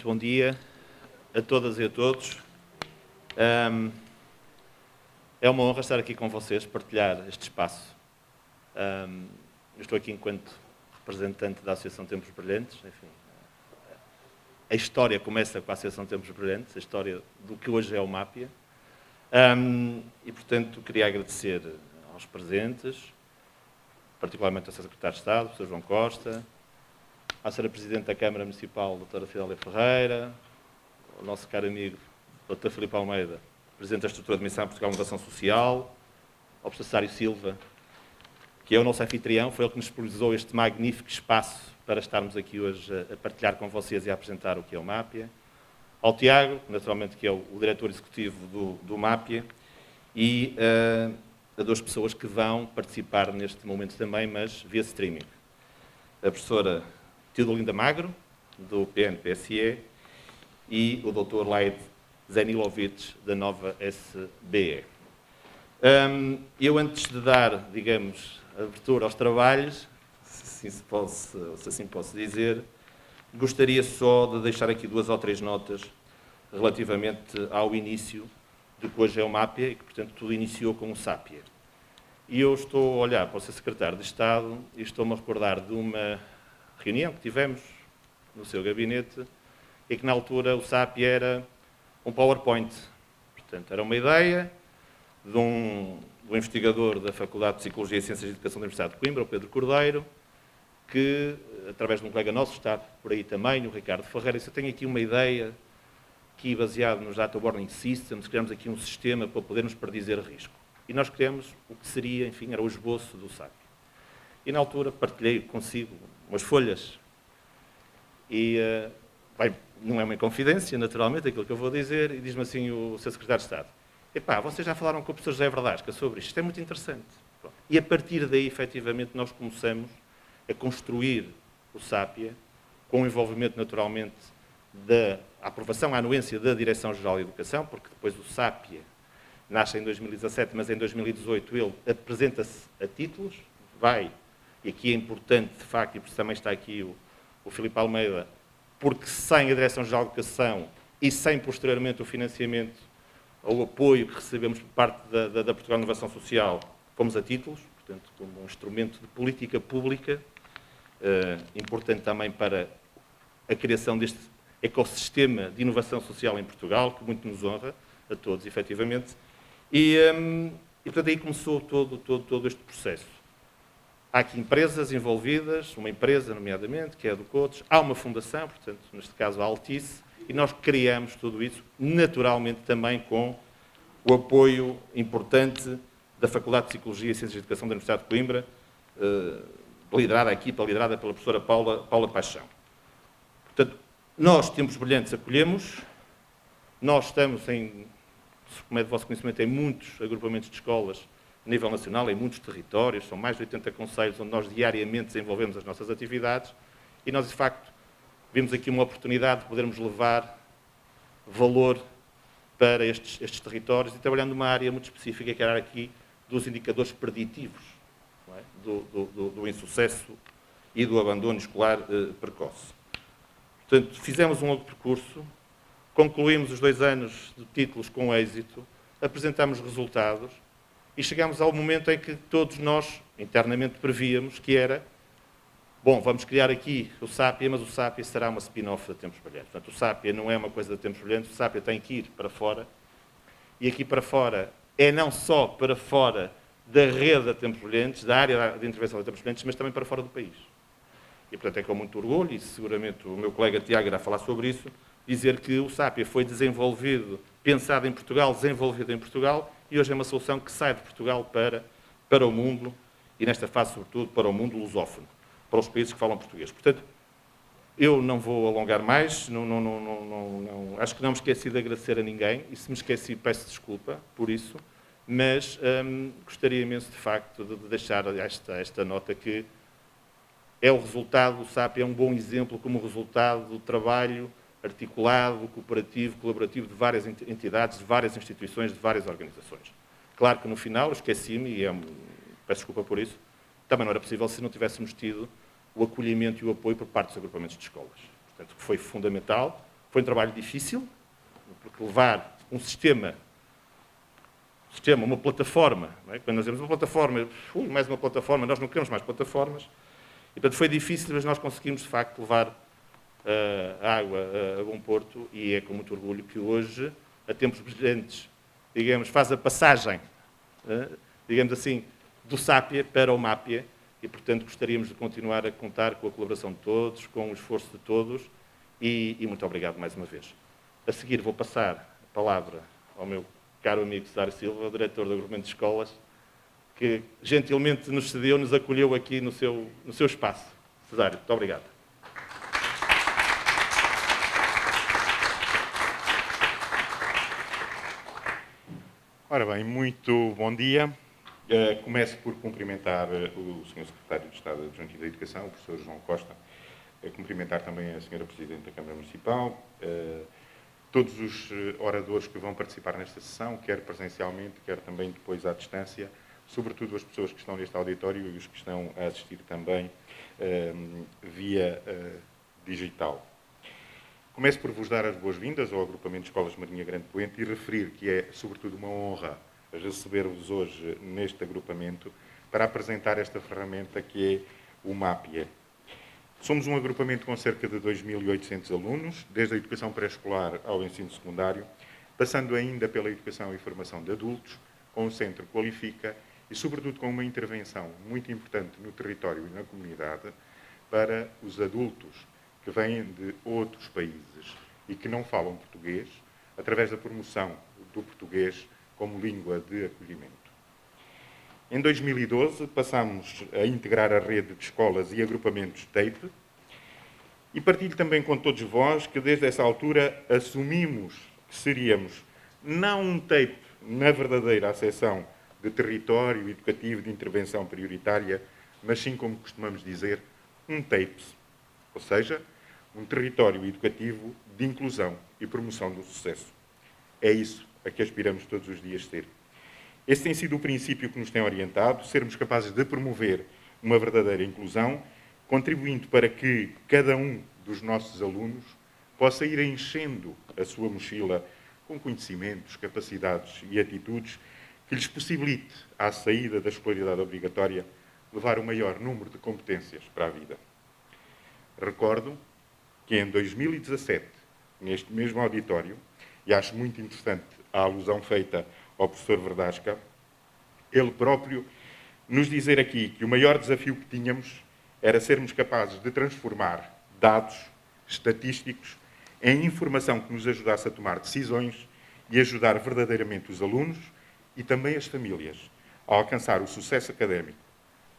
muito bom dia a todas e a todos. É uma honra estar aqui com vocês, partilhar este espaço. Eu estou aqui enquanto representante da Associação Tempos Brilhantes. Enfim, a história começa com a Associação Tempos Brilhantes, a história do que hoje é o MAPIA. E, portanto, queria agradecer aos presentes, particularmente ao Sr. Secretário de Estado, Sr. João Costa, à Sra. Presidente da Câmara Municipal, Dra. Fidélia Ferreira, ao nosso caro amigo, Dr. Filipe Almeida, Presidente da Estrutura de Missão Portugal Inovação Social, ao Professor Silva, que é o nosso anfitrião, foi ele que nos disponibilizou este magnífico espaço para estarmos aqui hoje a partilhar com vocês e a apresentar o que é o MAPIA, ao Tiago, naturalmente, que é o diretor executivo do MAPIA, e a duas pessoas que vão participar neste momento também, mas via streaming. A professora Teodolinda Magro, do PNPSE, e o Dr. Laid Zenilovic, da Nova SBE. Eu, antes de dar, digamos, abertura aos trabalhos, se assim posso dizer, gostaria só de deixar aqui 2 ou 3 notas relativamente ao início de que hoje é o MAPIA e que, portanto, tudo iniciou com o SAPIA. E eu estou a olhar para o Sr. Secretário de Estado e estou-me a recordar de uma reunião que tivemos no seu gabinete e que, na altura, o SAPIA era um PowerPoint. Portanto, era uma ideia de um investigador da Faculdade de Psicologia e Ciências de Educação da Universidade de Coimbra, o Pedro Cordeiro, que, através de um colega nosso, está por aí também, o Ricardo Ferreira, disse: eu tenho aqui uma ideia, aqui baseado nos Data Warning Systems, criamos aqui um sistema para podermos predizer risco. E nós criamos o que seria, enfim, era o esboço do SAPIA. E, na altura, partilhei consigo umas folhas. E não é uma confidência, naturalmente, aquilo que eu vou dizer, e diz-me assim o Sr. Secretário de Estado: epá, vocês já falaram com o professor José Verdasca sobre isto é muito interessante. Pronto. E a partir daí, efetivamente, nós começamos a construir o SAPIA, com o envolvimento, naturalmente, da aprovação, a anuência da Direção-Geral de Educação, porque depois o SAPIA nasce em 2017, mas em 2018 ele apresenta-se a títulos, e aqui é importante, de facto, e por isso também está aqui o Filipe Almeida, porque sem a Direção-Geral de Educação e sem, posteriormente, o financiamento ou o apoio que recebemos por parte da Portugal Inovação Social, fomos a títulos, portanto, como um instrumento de política pública, importante também para a criação deste ecossistema de inovação social em Portugal, que muito nos honra, a todos, efetivamente. E portanto, aí começou todo este processo. Há aqui empresas envolvidas, uma empresa, nomeadamente, que é a do Cotos, há uma fundação, portanto, neste caso a Altice, e nós criamos tudo isso, naturalmente, também com o apoio importante da Faculdade de Psicologia e Ciências de Educação da Universidade de Coimbra, liderada pela professora Paula Paixão. Portanto, nós, Tempos Brilhantes, acolhemos, nós estamos como é de vosso conhecimento, em muitos agrupamentos de escolas a nível nacional, em muitos territórios, são mais de 80 concelhos onde nós diariamente desenvolvemos as nossas atividades e nós, de facto, vimos aqui uma oportunidade de podermos levar valor para estes territórios e trabalhando numa área muito específica, que era aqui dos indicadores preditivos, não é? do insucesso e do abandono escolar precoce. Portanto, fizemos um longo percurso, concluímos os 2 anos de títulos com êxito, apresentámos resultados e chegámos ao momento em que todos nós internamente prevíamos que era: bom, vamos criar aqui o SAPIA, mas o SAPIA será uma spin-off da Tempos Brilhantes. Portanto, o SAPIA não é uma coisa da Tempos Brilhantes, o SAPIA tem que ir para fora. E aqui para fora é não só para fora da rede da Tempos Brilhantes, da área de intervenção da Tempos Brilhantes, mas também para fora do país. E, portanto, é com muito orgulho, e seguramente o meu colega Tiago irá falar sobre isso, dizer que o SAPIA foi desenvolvido, pensado em Portugal, desenvolvido em Portugal, e hoje é uma solução que sai de Portugal para o mundo, e nesta fase, sobretudo, para o mundo lusófono, para os países que falam português. Portanto, eu não vou alongar mais, acho que não me esqueci de agradecer a ninguém, e se me esqueci, peço desculpa por isso, mas gostaria imenso, de facto, de deixar esta nota que é o resultado, o SAPIA é um bom exemplo como resultado do trabalho articulado, cooperativo, colaborativo de várias entidades, de várias instituições, de várias organizações. Claro que no final, esqueci-me, e peço desculpa por isso, também não era possível se não tivéssemos tido o acolhimento e o apoio por parte dos agrupamentos de escolas. Portanto, foi fundamental. Foi um trabalho difícil, porque levar um sistema, uma plataforma, não é? Quando nós temos uma plataforma, mais uma plataforma, nós não queremos mais plataformas, e portanto foi difícil, mas nós conseguimos de facto levar a água a bom porto, e é com muito orgulho que hoje, a tempos brilhantes, digamos, faz a passagem, digamos assim, do Sápia para o Mápia, e portanto gostaríamos de continuar a contar com a colaboração de todos, com o esforço de todos, e muito obrigado mais uma vez. A seguir vou passar a palavra ao meu caro amigo Cesário Silva, o diretor do Agrupamento de Escolas, que gentilmente nos cedeu, nos acolheu aqui no seu espaço. Cesário, muito obrigado. Ora bem, muito bom dia. Começo por cumprimentar o Sr. Secretário de Estado Adjunto da Educação, o professor João Costa, cumprimentar também a Sra. Presidente da Câmara Municipal, todos os oradores que vão participar nesta sessão, quer presencialmente, quer também depois à distância, sobretudo as pessoas que estão neste auditório e os que estão a assistir também via digital. Começo por vos dar as boas-vindas ao Agrupamento de Escolas Marinha Grande Poente e referir que é, sobretudo, uma honra receber-vos hoje neste agrupamento para apresentar esta ferramenta que é o Mápia. Somos um agrupamento com cerca de 2.800 alunos, desde a educação pré-escolar ao ensino secundário, passando ainda pela educação e formação de adultos, com o Centro Qualifica e, sobretudo, com uma intervenção muito importante no território e na comunidade para os adultos que vêm de outros países e que não falam português, através da promoção do português como língua de acolhimento. Em 2012, passámos a integrar a rede de escolas e agrupamentos TAPE e partilho também com todos vós que, desde essa altura, assumimos que seríamos não um TAPE na verdadeira acessão de território educativo de intervenção prioritária, mas sim, como costumamos dizer, um TAPES, ou seja, um território educativo de inclusão e promoção do sucesso. É isso a que aspiramos todos os dias ser. Esse tem sido o princípio que nos tem orientado, sermos capazes de promover uma verdadeira inclusão, contribuindo para que cada um dos nossos alunos possa ir enchendo a sua mochila com conhecimentos, capacidades e atitudes que lhes possibilite, à saída da escolaridade obrigatória, levar o maior número de competências para a vida. Recordo que em 2017, neste mesmo auditório, e acho muito interessante a alusão feita ao professor Verdasca, ele próprio nos dizer aqui que o maior desafio que tínhamos era sermos capazes de transformar dados estatísticos em informação que nos ajudasse a tomar decisões e ajudar verdadeiramente os alunos e também as famílias a alcançar o sucesso académico,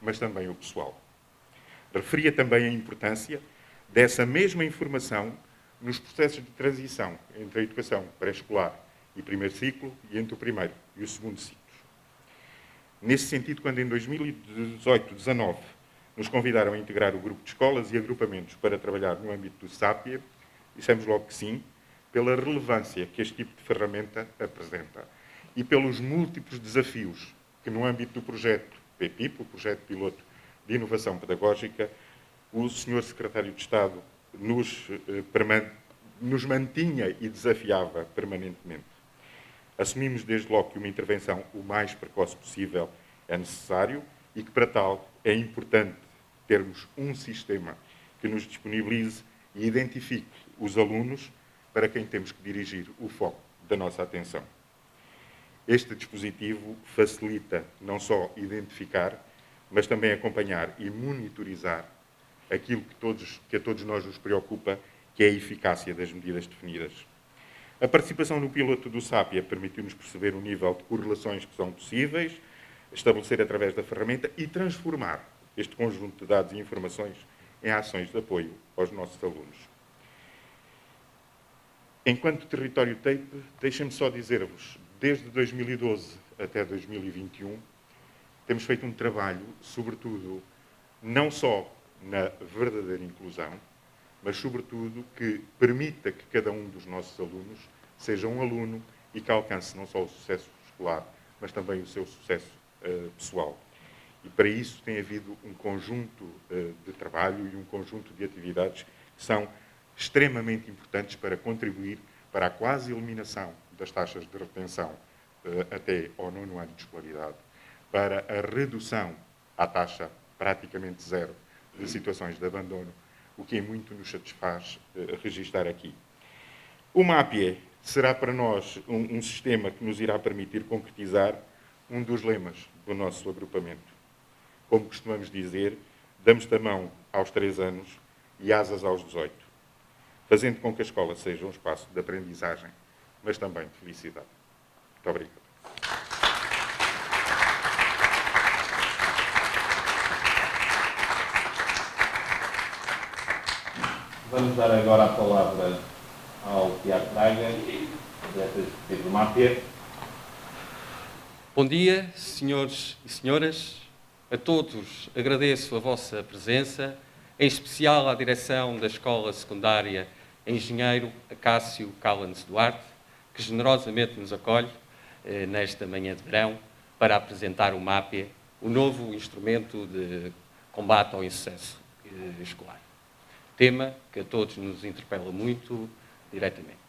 mas também o pessoal. Referia também a importância dessa mesma informação nos processos de transição entre a educação pré-escolar e primeiro ciclo e entre o primeiro e o segundo ciclo. Nesse sentido, quando em 2018-19 nos convidaram a integrar o grupo de escolas e agrupamentos para trabalhar no âmbito do SAPIA, dissemos logo que sim, pela relevância que este tipo de ferramenta apresenta e pelos múltiplos desafios que no âmbito do projeto PPIP, o projeto piloto de inovação pedagógica, o Sr. Secretário de Estado nos mantinha e desafiava permanentemente. Assumimos desde logo que uma intervenção o mais precoce possível é necessário e que, para tal, é importante termos um sistema que nos disponibilize e identifique os alunos para quem temos que dirigir o foco da nossa atenção. Este dispositivo facilita não só identificar, mas também acompanhar e monitorizar aquilo que a todos nós nos preocupa, que é a eficácia das medidas definidas. A participação no piloto do SAPIA permitiu-nos perceber o nível de correlações que são possíveis, estabelecer através da ferramenta e transformar este conjunto de dados e informações em ações de apoio aos nossos alunos. Enquanto território TAPE, deixem-me só dizer-vos, desde 2012 até 2021, temos feito um trabalho, sobretudo, não só na verdadeira inclusão, mas, sobretudo, que permita que cada um dos nossos alunos seja um aluno e que alcance não só o sucesso escolar, mas também o seu sucesso pessoal. E para isso tem havido um conjunto de trabalho e um conjunto de atividades que são extremamente importantes para contribuir para a quase eliminação das taxas de retenção até ao 9º ano de escolaridade, para a redução à taxa praticamente zero de situações de abandono, o que em muito nos satisfaz registar aqui. O MAPIE será para nós um sistema que nos irá permitir concretizar um dos lemas do nosso agrupamento. Como costumamos dizer, damos-te a mão aos 3 anos e asas aos 18, fazendo com que a escola seja um espaço de aprendizagem, mas também de felicidade. Muito obrigado. Vamos dar agora a palavra ao Tiago Braga, diretor executivo do MAPIE. Bom dia, senhores e senhoras. A todos agradeço a vossa presença, em especial à direção da Escola Secundária Engenheiro Acácio Callens Duarte, que generosamente nos acolhe nesta manhã de verão para apresentar o MAPIE, o novo instrumento de combate ao insucesso escolar. Tema que a todos nos interpela muito diretamente.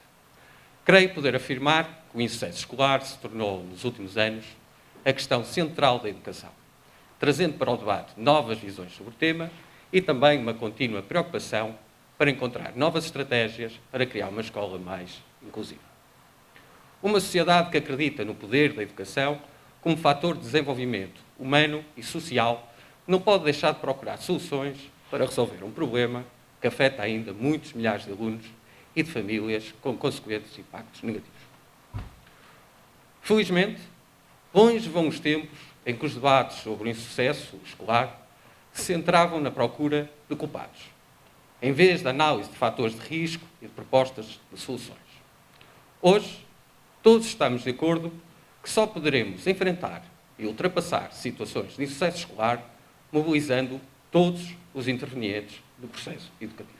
Creio poder afirmar que o insucesso escolar se tornou, nos últimos anos, a questão central da educação, trazendo para o debate novas visões sobre o tema e também uma contínua preocupação para encontrar novas estratégias para criar uma escola mais inclusiva. Uma sociedade que acredita no poder da educação como fator de desenvolvimento humano e social não pode deixar de procurar soluções para resolver um problema que afeta ainda muitos milhares de alunos e de famílias com consequentes impactos negativos. Felizmente, longe vão os tempos em que os debates sobre o insucesso escolar se centravam na procura de culpados, em vez da análise de fatores de risco e de propostas de soluções. Hoje, todos estamos de acordo que só poderemos enfrentar e ultrapassar situações de insucesso escolar mobilizando todos os intervenientes do processo educativo.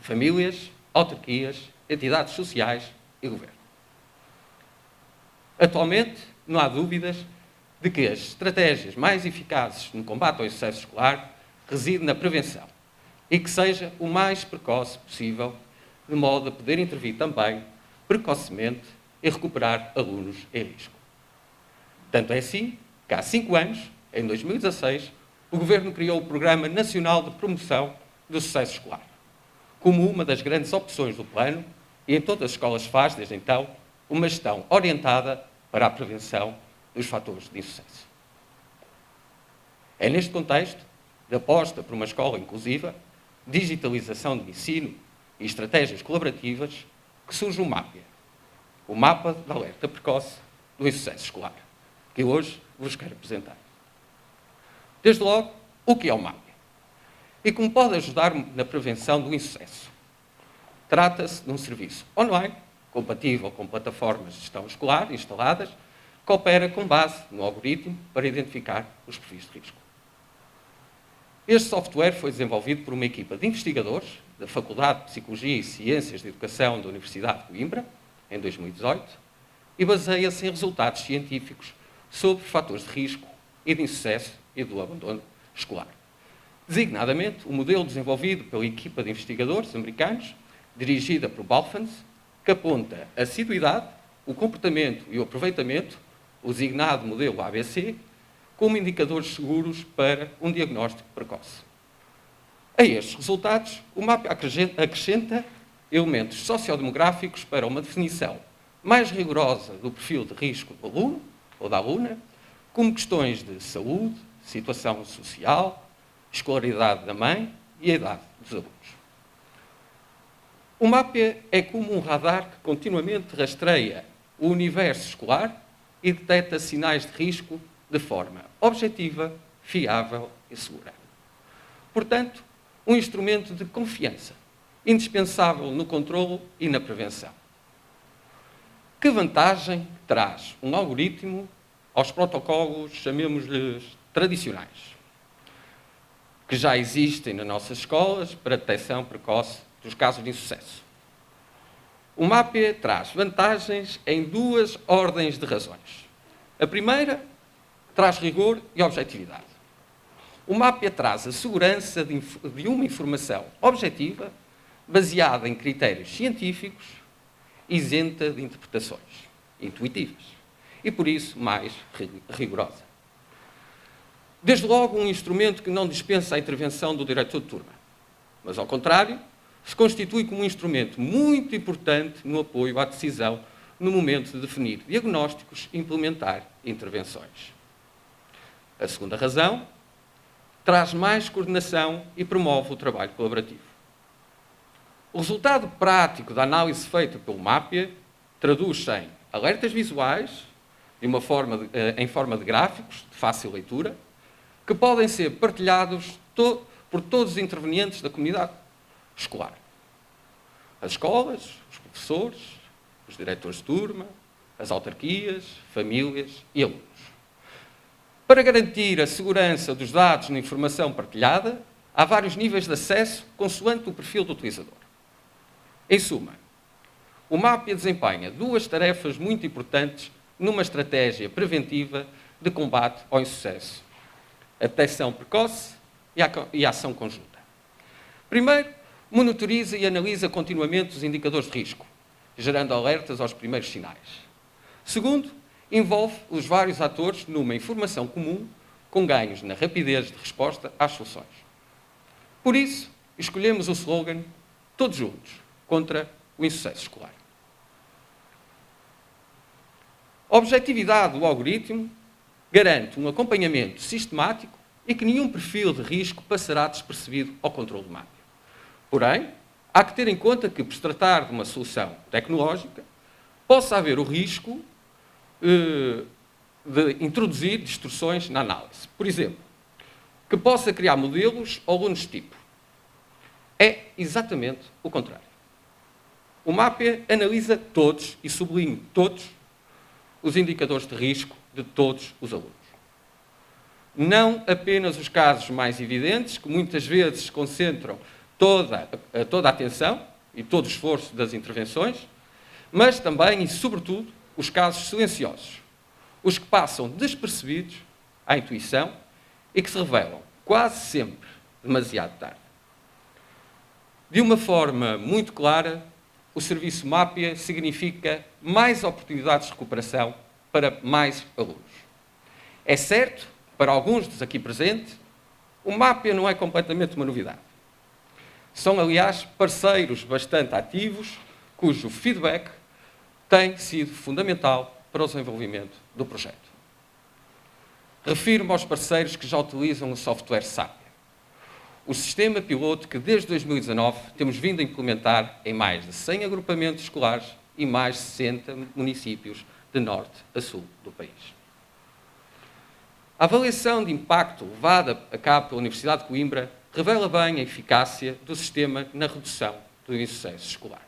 Famílias, autarquias, entidades sociais e governo. Atualmente, não há dúvidas de que as estratégias mais eficazes no combate ao insucesso escolar residem na prevenção e que seja o mais precoce possível, de modo a poder intervir também precocemente e recuperar alunos em risco. Tanto é assim que há 5 anos, em 2016, o Governo criou o Programa Nacional de Promoção do Sucesso Escolar, como uma das grandes opções do plano, e em todas as escolas faz, desde então, uma gestão orientada para a prevenção dos fatores de insucesso. É neste contexto de aposta por uma escola inclusiva, digitalização do ensino e estratégias colaborativas que surge o MAPIE, o Mapa de Alerta Precoce do Insucesso Escolar, que hoje vos quero apresentar. Desde logo, o que é o MAPIE? E como pode ajudar na prevenção do insucesso? Trata-se de um serviço online, compatível com plataformas de gestão escolar instaladas, que opera com base no algoritmo para identificar os perfis de risco. Este software foi desenvolvido por uma equipa de investigadores da Faculdade de Psicologia e Ciências de Educação da Universidade de Coimbra, em 2018, e baseia-se em resultados científicos sobre fatores de risco e de insucesso e do abandono escolar. Designadamente, o modelo desenvolvido pela equipa de investigadores americanos, dirigida por Balfans, que aponta a assiduidade, o comportamento e o aproveitamento, o designado modelo ABC, como indicadores seguros para um diagnóstico precoce. A estes resultados, o MAPIE acrescenta elementos sociodemográficos para uma definição mais rigorosa do perfil de risco do aluno ou da aluna, como questões de saúde, situação social, escolaridade da mãe e a idade dos alunos. O MAPIE é como um radar que continuamente rastreia o universo escolar e detecta sinais de risco de forma objetiva, fiável e segura. Portanto, um instrumento de confiança, indispensável no controlo e na prevenção. Que vantagem traz um algoritmo aos protocolos, chamemos-lhes tradicionais, que já existem nas nossas escolas para a detecção precoce dos casos de insucesso? O MAPIE traz vantagens em 2 ordens de razões. A primeira, traz rigor e objetividade. O MAPIE traz a segurança de uma informação objetiva, baseada em critérios científicos, isenta de interpretações intuitivas e, por isso, mais rigorosa. Desde logo, um instrumento que não dispensa a intervenção do diretor de turma, mas, ao contrário, se constitui como um instrumento muito importante no apoio à decisão no momento de definir diagnósticos e implementar intervenções. A segunda razão, traz mais coordenação e promove o trabalho colaborativo. O resultado prático da análise feita pelo MAPIA traduz-se em alertas visuais, em forma de gráficos, de fácil leitura, que podem ser partilhados por todos os intervenientes da comunidade escolar. As escolas, os professores, os diretores de turma, as autarquias, famílias e alunos. Para garantir a segurança dos dados na informação partilhada, há vários níveis de acesso consoante o perfil do utilizador. Em suma, o MAPIA desempenha duas tarefas muito importantes numa estratégia preventiva de combate ao insucesso: a detecção precoce e a ação conjunta. Primeiro, monitoriza e analisa continuamente os indicadores de risco, gerando alertas aos primeiros sinais. Segundo, envolve os vários atores numa informação comum, com ganhos na rapidez de resposta às soluções. Por isso, escolhemos o slogan "Todos juntos contra o insucesso escolar". A objetividade do algoritmo garante um acompanhamento sistemático e que nenhum perfil de risco passará despercebido ao controle do MAPIA. Porém, há que ter em conta que, por se tratar de uma solução tecnológica, possa haver o risco de introduzir distorções na análise. Por exemplo, que possa criar modelos ou alunos de tipo. É exatamente o contrário. O MAPIA analisa todos, e sublinho todos, os indicadores de risco de todos os alunos. Não apenas os casos mais evidentes, que muitas vezes concentram toda a atenção e todo o esforço das intervenções, mas também e sobretudo os casos silenciosos, os que passam despercebidos à intuição e que se revelam quase sempre demasiado tarde. De uma forma muito clara, o serviço MAPIA significa mais oportunidades de recuperação para mais alunos. É certo, para alguns dos aqui presentes, o MAPIA não é completamente uma novidade. São, aliás, parceiros bastante ativos, cujo feedback tem sido fundamental para o desenvolvimento do projeto. Refiro-me aos parceiros que já utilizam o software SAPIA, o sistema piloto que desde 2019 temos vindo a implementar em mais de 100 agrupamentos escolares e mais de 60 municípios de norte a sul do país. A avaliação de impacto levada a cabo pela Universidade de Coimbra revela bem a eficácia do sistema na redução do insucesso escolar.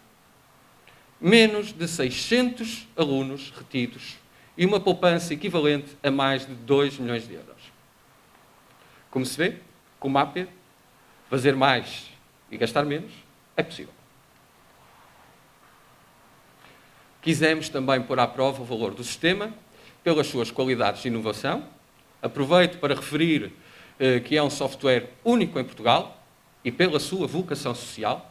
Menos de 600 alunos retidos e uma poupança equivalente a mais de 2 milhões de euros. Como se vê, com o MAPIA, fazer mais e gastar menos é possível. Quisemos também pôr à prova o valor do sistema pelas suas qualidades de inovação. Aproveito para referir que é um software único em Portugal e pela sua vocação social.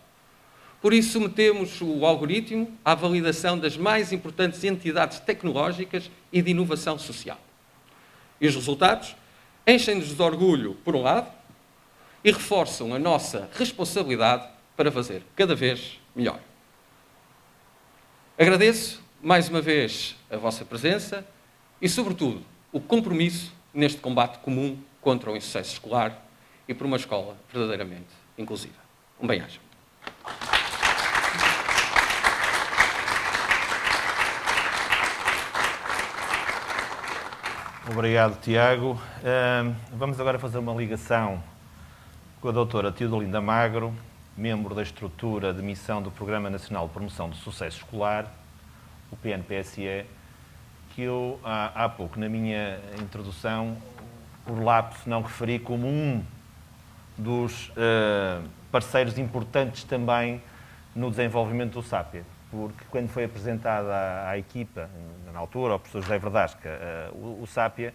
Por isso, submetemos o algoritmo à validação das mais importantes entidades tecnológicas e de inovação social. E os resultados enchem-nos de orgulho, por um lado, e reforçam a nossa responsabilidade para fazer cada vez melhor. Agradeço, mais uma vez, a vossa presença e, sobretudo, o compromisso neste combate comum contra o insucesso escolar e por uma escola verdadeiramente inclusiva. Um bem-aja. Obrigado, Tiago. Vamos agora fazer uma ligação com a doutora Teodolinda Magro, membro da estrutura de missão do Programa Nacional de Promoção do Sucesso Escolar, o PNPSE, que eu há pouco, na minha introdução, por lapso não referi como um dos parceiros importantes também no desenvolvimento do SAPIA, porque quando foi apresentada à equipa, na altura, ao professor José Verdasca, o SAPIA,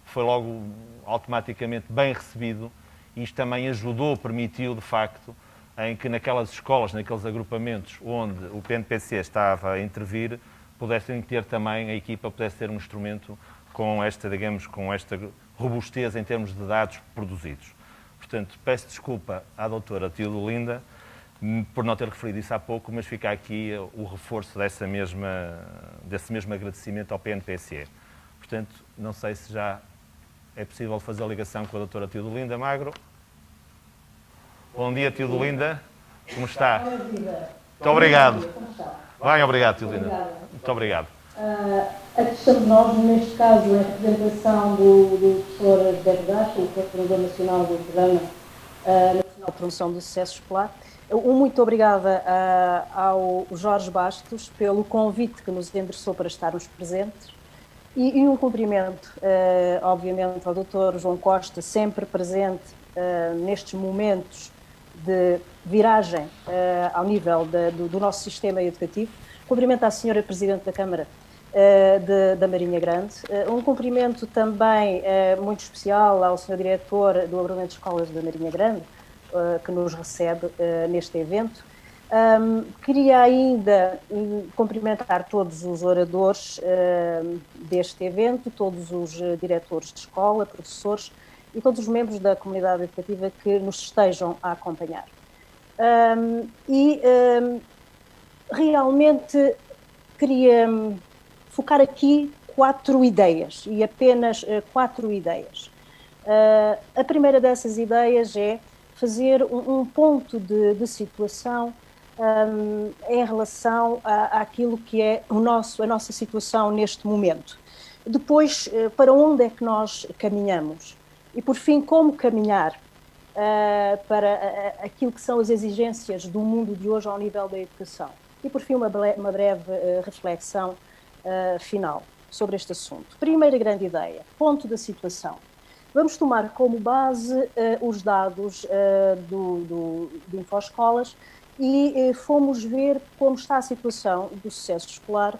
foi logo automaticamente bem recebido e isto também ajudou, permitiu, de facto, em que naquelas escolas, naqueles agrupamentos onde o PNPC estava a intervir, pudessem ter também, a equipa pudesse ter um instrumento com esta, digamos, com esta robustez em termos de dados produzidos. Portanto, peço desculpa à doutora Teodolinda por não ter referido isso há pouco, mas fica aqui o reforço desse mesmo agradecimento ao PNPC. Portanto, não sei se já é possível fazer a ligação com a doutora Teodolinda Magro. Bom dia, Teodolinda. Como está? Muito obrigado. Bem, obrigado, Teodolinda. Muito obrigado. Aqui estamos nós, neste caso, em representação do professor José Gacho, o coordenador nacional do Programa Nacional de Promoção do Sucesso Escolar. Muito obrigada ao Jorge Bastos pelo convite que nos endereçou para estarmos presentes e um cumprimento, obviamente, ao Dr. João Costa, sempre presente nestes momentos de viragem ao nível do nosso sistema educativo. Cumprimento à Senhora Presidente da Câmara da Marinha Grande. Um cumprimento também muito especial ao Sr. Diretor do Agrupamento de Escolas da Marinha Grande, que nos recebe neste evento. Queria ainda cumprimentar todos os oradores deste evento, todos os diretores de escola, professores e todos os membros da comunidade educativa que nos estejam a acompanhar. Realmente queria focar aqui 4 ideias, e apenas 4 ideias. A primeira dessas ideias é fazer um ponto de situação em relação àquilo que é a nossa situação neste momento. Depois, para onde é que nós caminhamos? E, por fim, como caminhar para aquilo que são as exigências do mundo de hoje ao nível da educação. E, por fim, uma breve reflexão final sobre este assunto. Primeira grande ideia, ponto da situação. Vamos tomar como base os dados do InfoEscolas e fomos ver como está a situação do sucesso escolar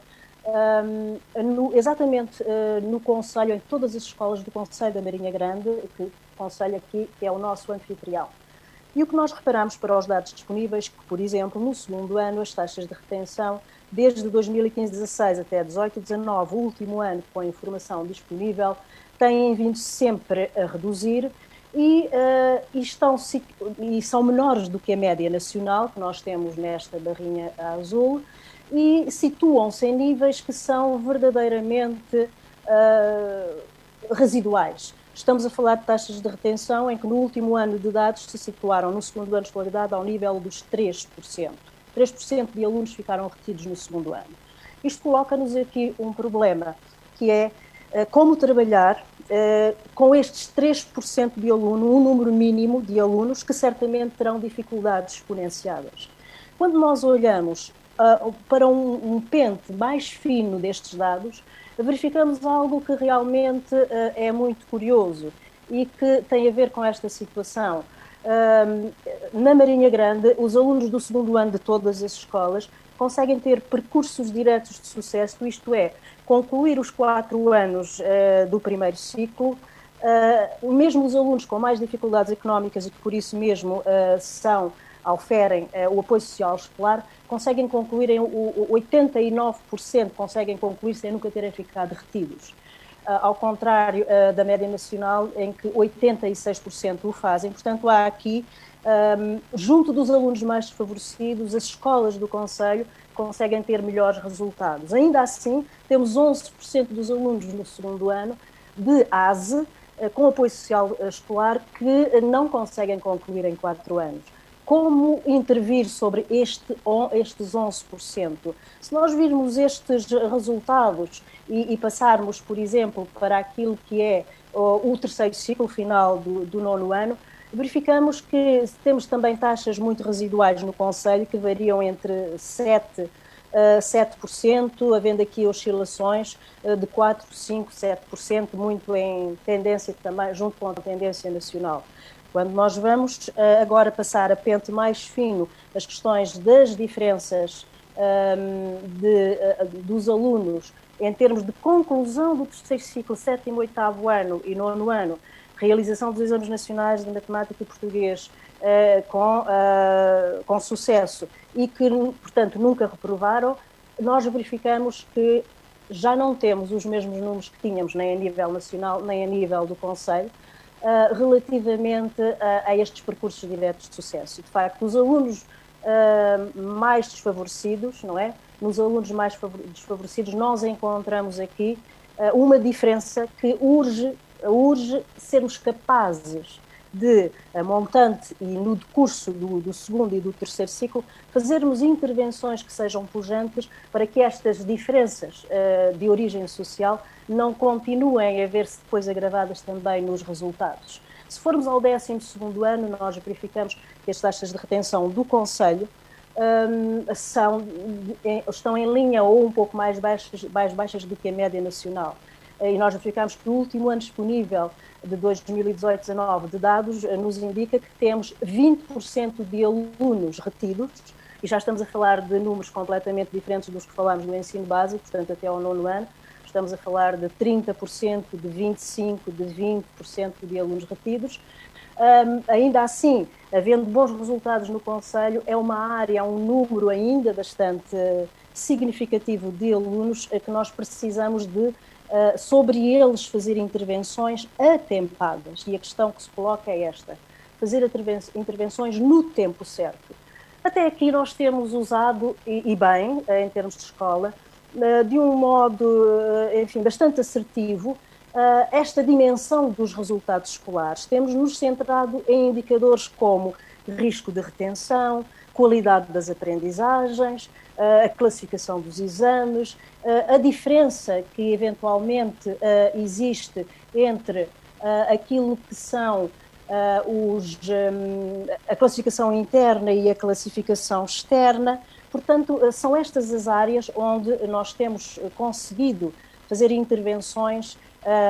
exatamente no Conselho, em todas as escolas do Conselho da Marinha Grande, que o Conselho aqui é o nosso anfitrião. E o que nós reparamos para os dados disponíveis, que, por exemplo, no segundo ano, as taxas de retenção, desde 2015-16 até 18-19, o último ano com a informação disponível, têm vindo sempre a reduzir e são menores do que a média nacional, que nós temos nesta barrinha azul, e situam-se em níveis que são verdadeiramente residuais. Estamos a falar de taxas de retenção em que no último ano de dados se situaram no segundo ano de escolaridade ao nível dos 3%. 3% de alunos ficaram retidos no segundo ano. Isto coloca-nos aqui um problema, que é como trabalhar com estes 3% de aluno, um número mínimo de alunos que certamente terão dificuldades exponenciadas. Quando nós olhamos para um pente mais fino destes dados, verificamos algo que realmente é muito curioso e que tem a ver com esta situação. Na Marinha Grande, os alunos do segundo ano de todas as escolas conseguem ter percursos diretos de sucesso, isto é, concluir os 4 anos do primeiro ciclo. Mesmo os alunos com mais dificuldades económicas e que por isso mesmo oferem o apoio social escolar, conseguem concluir, 89% conseguem concluir sem nunca terem ficado retidos. Ao contrário da média nacional, em que 86% o fazem. Portanto, há aqui, junto dos alunos mais desfavorecidos, as escolas do Conselho conseguem ter melhores resultados. Ainda assim, temos 11% dos alunos no segundo ano de ASE, com apoio social escolar, que não conseguem concluir em 4 anos. Como intervir sobre estes 11%? Se nós virmos estes resultados e passarmos, por exemplo, para aquilo que é o terceiro ciclo final do 9º ano, verificamos que temos também taxas muito residuais no Conselho, que variam entre 7%, havendo aqui oscilações de 4%, 5%, 7%, muito em tendência também, junto com a tendência nacional. Quando nós vamos agora passar a pente mais fino as questões das diferenças dos alunos em termos de conclusão do terceiro ciclo, 7º, 8º ano e 9º ano, realização dos exames nacionais de matemática e português com sucesso e que, portanto, nunca reprovaram, nós verificamos que já não temos os mesmos números que tínhamos, nem a nível nacional, nem a nível do Conselho, relativamente a estes percursos diretos de sucesso. De facto, os alunos mais desfavorecidos, não é? Nos alunos mais desfavorecidos, nós encontramos aqui uma diferença que urge sermos capazes de, a montante e no decurso do segundo e do terceiro ciclo, fazermos intervenções que sejam pujantes para que estas diferenças de origem social não continuem a ver-se depois agravadas também nos resultados. Se formos ao 12º ano, nós verificamos que as taxas de retenção do Conselho estão em linha ou um pouco mais baixas do que a média nacional. E nós verificamos que o último ano disponível de 2018-19 de dados nos indica que temos 20% de alunos retidos, e já estamos a falar de números completamente diferentes dos que falámos no ensino básico, portanto até ao 9º ano, estamos a falar de 30%, de 25%, de 20% de alunos retidos. Ainda assim, havendo bons resultados no Conselho, é uma área, um número ainda bastante significativo de alunos a que nós precisamos de sobre eles fazer intervenções atempadas. E a questão que se coloca é esta: fazer intervenções no tempo certo. Até aqui nós temos usado, e bem, em termos de escola, de um modo, enfim, bastante assertivo, esta dimensão dos resultados escolares. Temos nos centrado em indicadores como risco de retenção, qualidade das aprendizagens, a classificação dos exames, a diferença que eventualmente existe entre aquilo que são a classificação interna e a classificação externa. Portanto, são estas as áreas onde nós temos conseguido fazer intervenções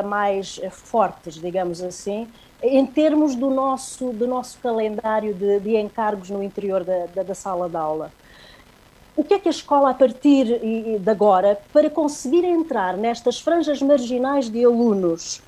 mais fortes, digamos assim, em termos do nosso calendário de encargos no interior da sala de aula. O que é que a escola, a partir de agora, para conseguir entrar nestas franjas marginais de alunos,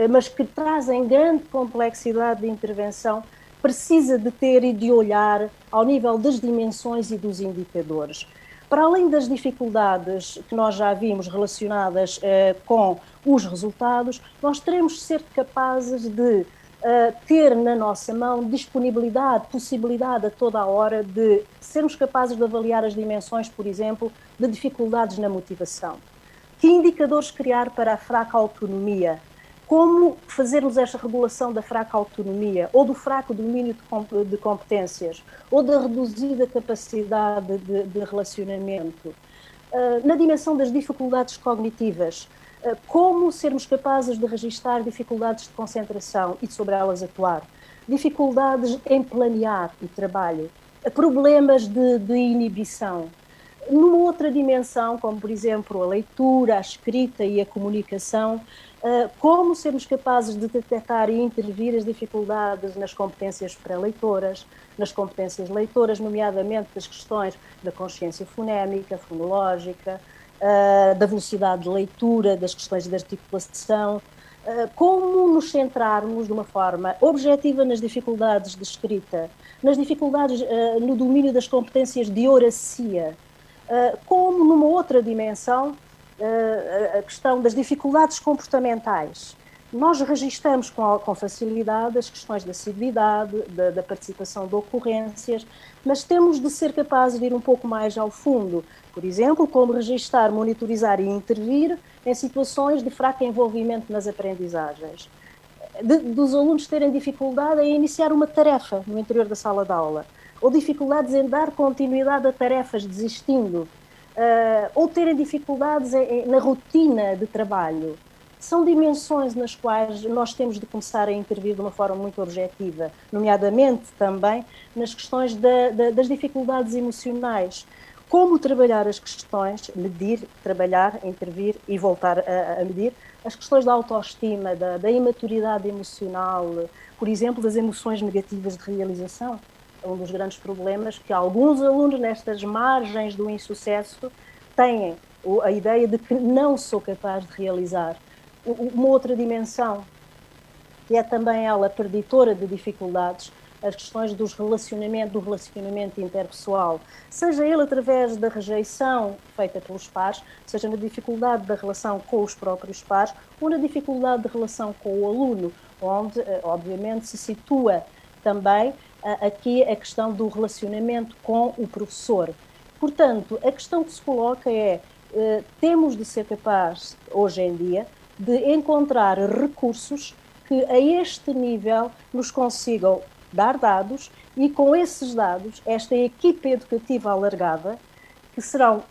mas que trazem grande complexidade de intervenção, precisa de ter e de olhar ao nível das dimensões e dos indicadores? Para além das dificuldades que nós já vimos relacionadas com os resultados, nós teremos de ser capazes de ter na nossa mão disponibilidade, possibilidade a toda a hora de sermos capazes de avaliar as dimensões, por exemplo, de dificuldades na motivação. Que indicadores criar para a fraca autonomia? Como fazermos esta regulação da fraca autonomia, ou do fraco domínio de competências, ou da reduzida capacidade de relacionamento? Na dimensão das dificuldades cognitivas, como sermos capazes de registar dificuldades de concentração e sobre elas atuar? Dificuldades em planear o trabalho, problemas de inibição. Numa outra dimensão, como por exemplo a leitura, a escrita e a comunicação, como sermos capazes de detectar e intervir as dificuldades nas competências pré-leitoras, nas competências leitoras, nomeadamente das questões da consciência fonémica, fonológica, da velocidade de leitura, das questões de articulação, como nos centrarmos de uma forma objetiva nas dificuldades de escrita, nas dificuldades no domínio das competências de oracia, como numa outra dimensão, a questão das dificuldades comportamentais. Nós registramos com facilidade as questões da assiduidade, da participação de ocorrências, mas temos de ser capazes de ir um pouco mais ao fundo. Por exemplo, como registrar, monitorizar e intervir em situações de fraco envolvimento nas aprendizagens. Dos alunos terem dificuldade em iniciar uma tarefa no interior da sala de aula, ou dificuldades em dar continuidade a tarefas desistindo, ou terem dificuldades na rotina de trabalho. São dimensões nas quais nós temos de começar a intervir de uma forma muito objetiva, nomeadamente também nas questões das dificuldades emocionais. Como trabalhar as questões, medir, trabalhar, intervir e voltar a medir, as questões da autoestima, da imaturidade emocional, por exemplo, das emoções negativas de realização. É um dos grandes problemas que alguns alunos nestas margens do insucesso têm a ideia de que não sou capaz de realizar. Uma outra dimensão e é também ela preditora de dificuldades, as questões do relacionamento interpessoal, seja ele através da rejeição feita pelos pares, seja na dificuldade da relação com os próprios pares ou na dificuldade de relação com o aluno, onde, obviamente, se situa também aqui a questão do relacionamento com o professor. Portanto, a questão que se coloca é, temos de ser capazes, hoje em dia, de encontrar recursos que a este nível nos consigam dar dados e com esses dados, esta equipa educativa alargada, que são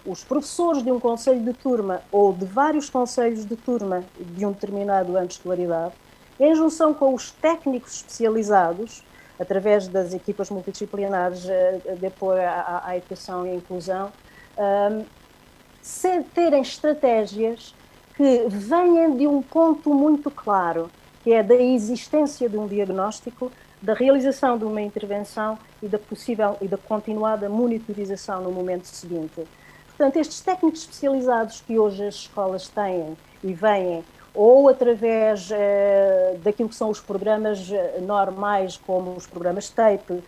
os professores de um conselho de turma ou de vários conselhos de turma de um determinado ano de escolaridade, em junção com os técnicos especializados, através das equipas multidisciplinares de apoio à educação e inclusão, terem estratégias que venham de um ponto muito claro, que é da existência de um diagnóstico, da realização de uma intervenção e da possível e da continuada monitorização no momento seguinte. Portanto, estes técnicos especializados que hoje as escolas têm e vêm, ou através daquilo que são os programas normais, como os programas TAPE,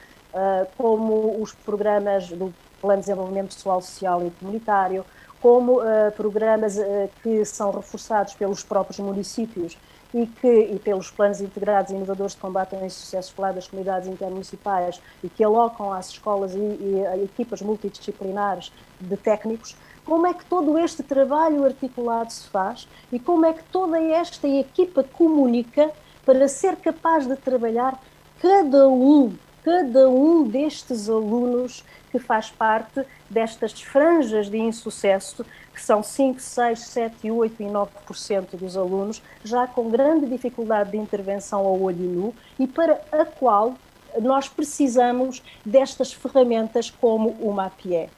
como os programas do Plano de Desenvolvimento Pessoal, Social e Comunitário, como programas que são reforçados pelos próprios municípios e pelos planos integrados e inovadores de combate ao insucesso escolar das comunidades intermunicipais e que alocam às escolas e a equipas multidisciplinares de técnicos, como é que todo este trabalho articulado se faz e como é que toda esta equipa comunica para ser capaz de trabalhar cada um destes alunos que faz parte destas franjas de insucesso, que são 5, 6, 7, 8 e 9% dos alunos, já com grande dificuldade de intervenção ao olho nu e para a qual nós precisamos destas ferramentas como o MAPIE.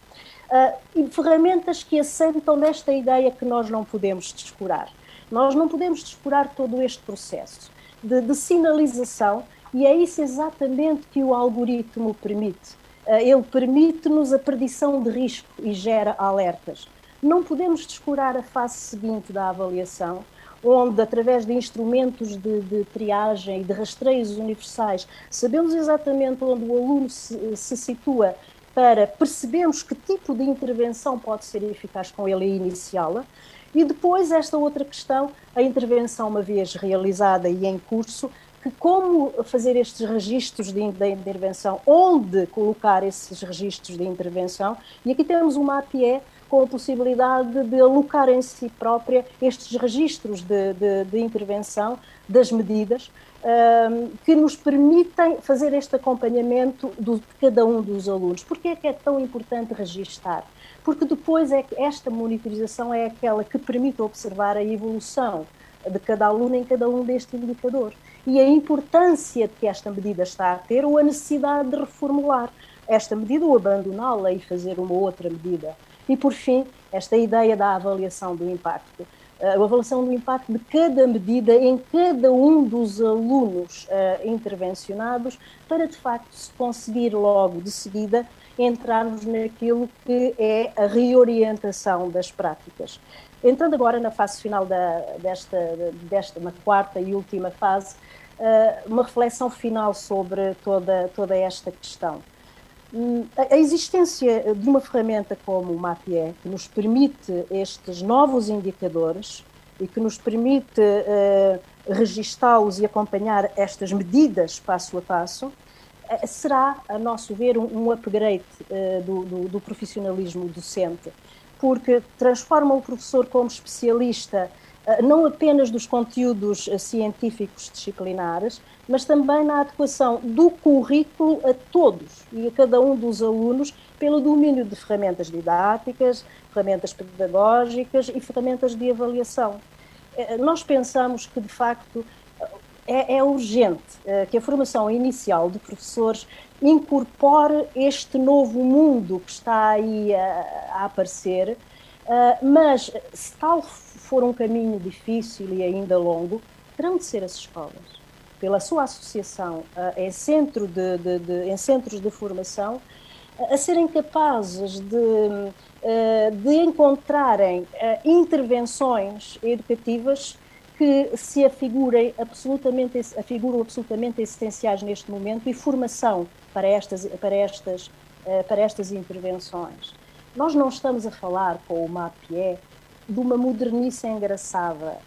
E ferramentas que assentam nesta ideia que nós não podemos descurar. Nós não podemos descurar todo este processo de sinalização e é isso exatamente que o algoritmo permite. Ele permite-nos a predição de risco e gera alertas. Não podemos descurar a fase seguinte da avaliação, onde, através de instrumentos de triagem e de rastreios universais, sabemos exatamente onde o aluno se situa para percebermos que tipo de intervenção pode ser eficaz com ele e iniciá-la. E depois esta outra questão, a intervenção uma vez realizada e em curso, que como fazer estes registros de intervenção, onde colocar esses registros de intervenção, e aqui temos uma APE com a possibilidade de alocar em si própria estes registros de intervenção das medidas, que nos permitem fazer este acompanhamento de cada um dos alunos. Porquê é que é tão importante registar? Porque depois esta monitorização é aquela que permite observar a evolução de cada aluno em cada um destes indicadores e a importância que esta medida está a ter ou a necessidade de reformular esta medida ou abandoná-la e fazer uma outra medida. E, por fim, esta ideia da avaliação do impacto. A avaliação do impacto de cada medida em cada um dos alunos intervencionados para, de facto, se conseguir logo de seguida entrarmos naquilo que é a reorientação das práticas. Entrando agora na fase final desta uma quarta e última fase, uma reflexão final sobre toda esta questão. A existência de uma ferramenta como o MAPIE, que nos permite estes novos indicadores e que nos permite registá-los e acompanhar estas medidas passo a passo, será, a nosso ver, um upgrade do profissionalismo docente, porque transforma o professor como especialista não apenas dos conteúdos científicos disciplinares, mas também na adequação do currículo a todos e a cada um dos alunos pelo domínio de ferramentas didáticas, ferramentas pedagógicas e ferramentas de avaliação. Nós pensamos que, de facto, é urgente que a formação inicial de professores incorpore este novo mundo que está aí a aparecer, mas se tal for um caminho difícil e ainda longo, terão de ser as escolas, pela sua associação em centros de formação, a serem capazes de encontrarem intervenções educativas que se afiguram absolutamente essenciais neste momento e formação para estas intervenções. Nós não estamos a falar com o MAPIE de uma modernice engraçada.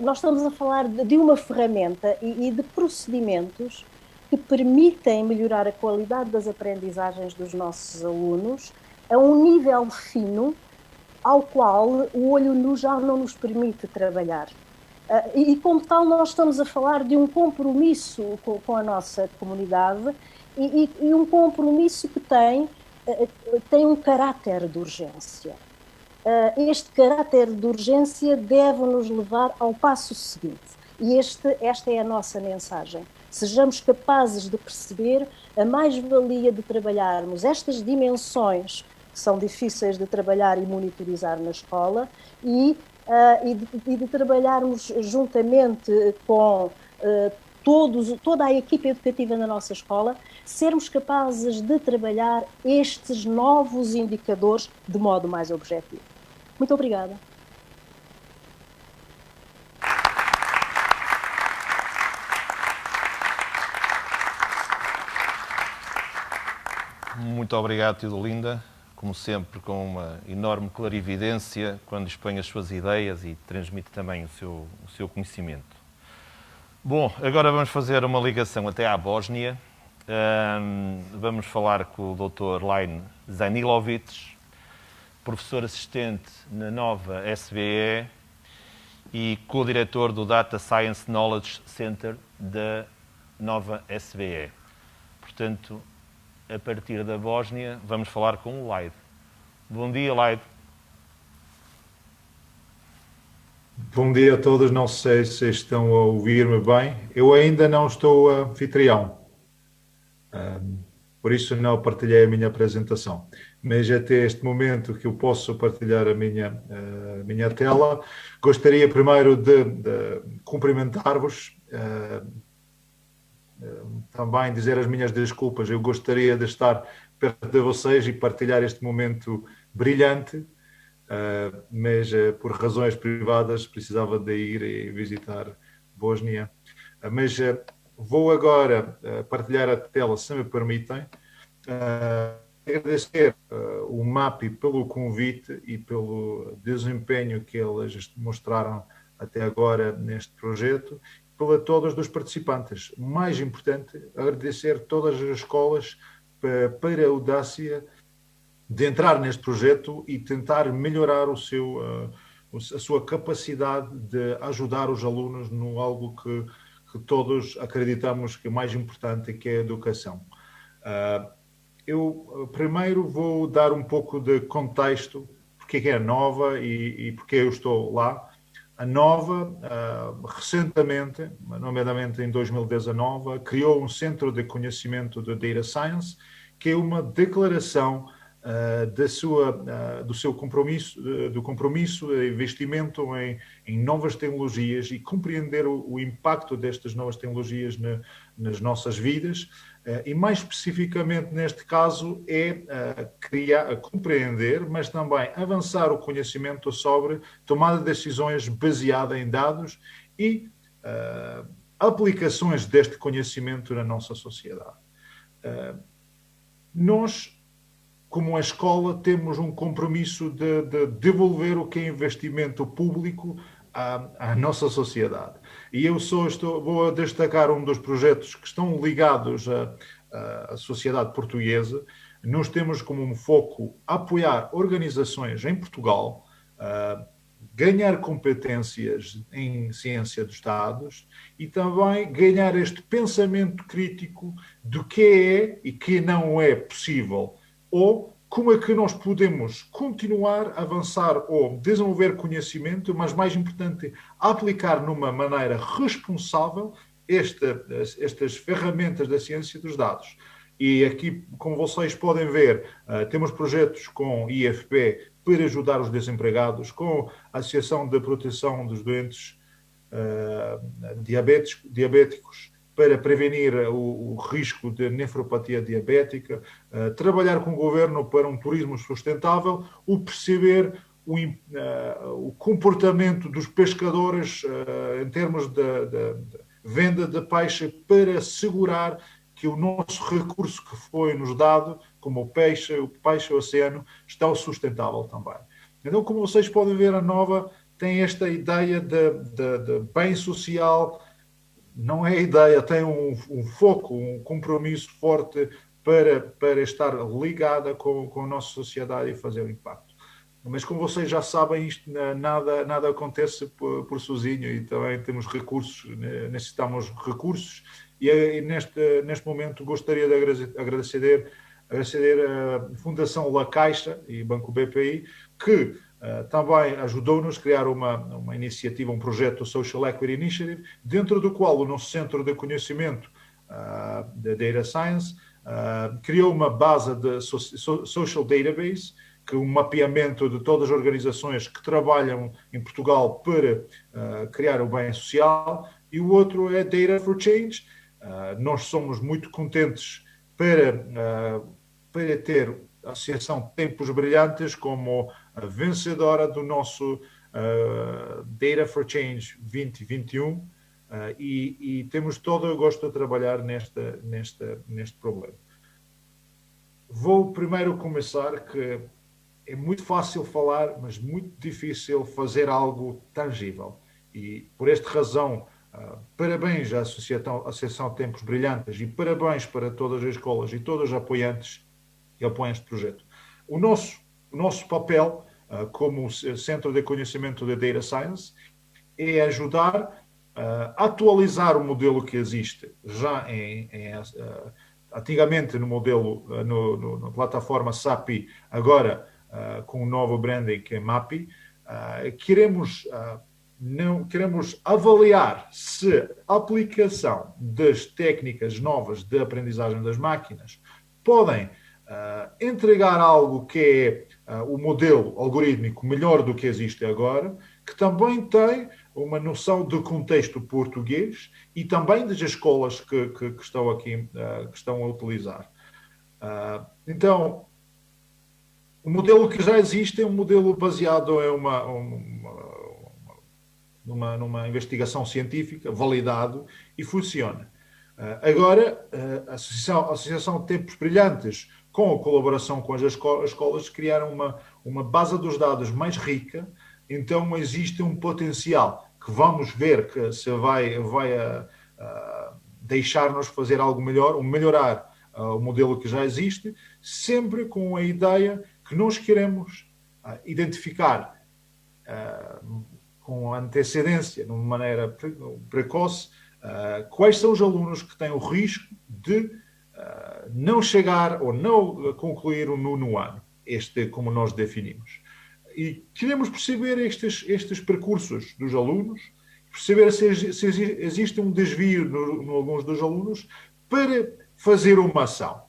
Nós estamos a falar de uma ferramenta e de procedimentos que permitem melhorar a qualidade das aprendizagens dos nossos alunos a um nível fino ao qual o olho nu já não nos permite trabalhar. E como tal, nós estamos a falar de um compromisso com a nossa comunidade e um compromisso que tem um caráter de urgência. Este caráter de urgência deve nos levar ao passo seguinte. E esta é a nossa mensagem. Sejamos capazes de perceber a mais-valia de trabalharmos estas dimensões que são difíceis de trabalhar e monitorizar na escola e de trabalharmos juntamente com toda a equipa educativa na nossa escola, sermos capazes de trabalhar estes novos indicadores de modo mais objetivo. Muito obrigada. Muito obrigado, Teodolinda, como sempre, com uma enorme clarividência quando expõe as suas ideias e transmite também o seu conhecimento. Bom, agora vamos fazer uma ligação até à Bósnia. Vamos falar com o Dr. Lajn Zanilovic, professor assistente na nova SBE e co-diretor do Data Science Knowledge Center da nova SBE. Portanto, a partir da Bósnia, vamos falar com o Lajn. Bom dia, Lajn. Bom dia a todos, não sei se estão a ouvir-me bem. Eu ainda não estou anfitrião, por isso não partilhei a minha apresentação. Mas até este momento que eu posso partilhar a minha tela, gostaria primeiro de cumprimentar-vos, também dizer as minhas desculpas. Eu gostaria de estar perto de vocês e partilhar este momento brilhante, mas por razões privadas precisava de ir e visitar Bósnia. Mas vou agora partilhar a tela, se me permitem. Agradecer o MAPI pelo convite e pelo desempenho que eles mostraram até agora neste projeto, para todos os participantes. Mais importante, agradecer todas as escolas para a audácia de entrar neste projeto e tentar melhorar a sua capacidade de ajudar os alunos no algo que todos acreditamos que é mais importante, que é a educação. Eu primeiro vou dar um pouco de contexto, porque é a Nova e porque eu estou lá. A Nova, recentemente, nomeadamente em 2019, criou um Centro de Conhecimento de Data Science, que é uma declaração do seu compromisso, do compromisso de investimento em novas tecnologias e compreender o impacto destas novas tecnologias nas nossas vidas. E mais especificamente neste caso compreender, mas também avançar o conhecimento sobre tomada de decisões baseada em dados e aplicações deste conhecimento na nossa sociedade. Nós, como a escola, temos um compromisso de devolver o que é investimento público à nossa sociedade. E eu vou destacar um dos projetos que estão ligados à sociedade portuguesa. Nós temos como um foco apoiar organizações em Portugal, ganhar competências em ciência dos dados e também ganhar este pensamento crítico do que é e que não é possível, ou como é que nós podemos continuar a avançar ou desenvolver conhecimento, mas mais importante, aplicar numa maneira responsável estas ferramentas da ciência dos dados. E aqui, como vocês podem ver, temos projetos com IFP para ajudar os desempregados, com a Associação de Proteção dos Doentes Diabéticos, para prevenir o risco de nefropatia diabética, trabalhar com o governo para um turismo sustentável, perceber o comportamento dos pescadores em termos de venda de peixe para assegurar que o nosso recurso que foi nos dado, como o peixe, o oceano, está sustentável também. Então, como vocês podem ver, a Nova tem esta ideia de bem social, não é ideia, tem um foco, um compromisso forte para estar ligada com a nossa sociedade e fazer um impacto. Mas como vocês já sabem, isto nada acontece por sozinho e também temos recursos, necessitamos recursos e neste momento gostaria de agradecer a Fundação La Caixa e Banco BPI que também ajudou-nos a criar uma iniciativa, um projeto Social Equity Initiative, dentro do qual o nosso Centro de Conhecimento da Data Science criou uma base de Social Database, que é um mapeamento de todas as organizações que trabalham em Portugal para criar o bem social, e o outro é Data for Change. Nós somos muito contentes para ter a Associação Tempos Brilhantes como a vencedora do nosso Data for Change 2021 e temos todo o gosto de trabalhar neste problema. Vou primeiro começar que é muito fácil falar, mas muito difícil fazer algo tangível. E por esta razão, parabéns à Associação Tempos Brilhantes e parabéns para todas as escolas e todos os apoiantes que apoiam este projeto. O nosso papel como Centro de Conhecimento de Data Science é ajudar a atualizar o modelo que existe já antigamente no modelo, na plataforma SAPI, agora com o novo branding que é MAPI. Queremos avaliar se a aplicação das técnicas novas de aprendizagem das máquinas podem entregar algo que é o modelo algorítmico melhor do que existe agora, que também tem uma noção de contexto português e também das escolas que estão aqui, que estão a utilizar. Então, o modelo que já existe é um modelo baseado em numa investigação científica, validado e funciona. Agora, a Associação Tempos Brilhantes, com a colaboração com as escolas, criaram uma base dos dados mais rica. Então existe um potencial que vamos ver que se vai deixar-nos fazer algo melhor, ou melhorar o modelo que já existe, sempre com a ideia que nós queremos identificar com antecedência, de uma maneira precoce, quais são os alunos que têm o risco de não chegar ou não concluir o 9º ano, como nós definimos. E queremos perceber estes percursos dos alunos, perceber se existe um desvio em alguns dos alunos para fazer uma ação.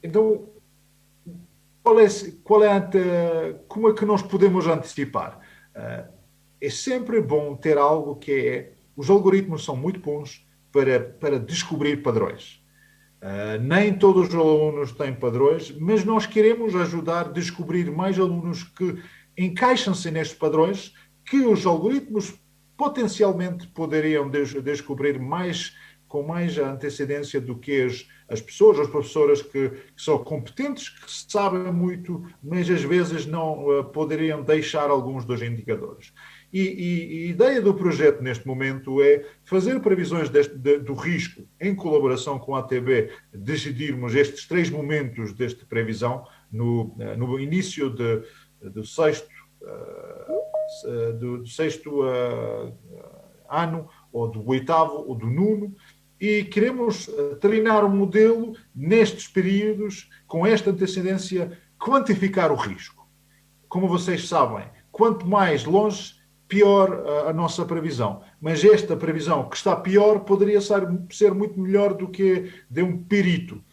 Então, como é que nós podemos antecipar? É sempre bom ter algo que é... Os algoritmos são muito bons para descobrir padrões. Nem todos os alunos têm padrões, mas nós queremos ajudar a descobrir mais alunos que encaixam-se nestes padrões, que os algoritmos potencialmente poderiam descobrir com mais antecedência do que as pessoas, as professoras que são competentes, que sabem muito, mas às vezes não poderiam deixar alguns dos indicadores. E a ideia do projeto neste momento é fazer previsões do risco em colaboração com a ATB, decidirmos estes 3 momentos desta previsão no início do sexto ano, ou do 8º, ou do 9º, e queremos treinar um modelo nestes períodos, com esta antecedência, quantificar o risco. Como vocês sabem, quanto mais longe, pior a nossa previsão. Mas esta previsão que está pior poderia ser muito melhor do que de um perito.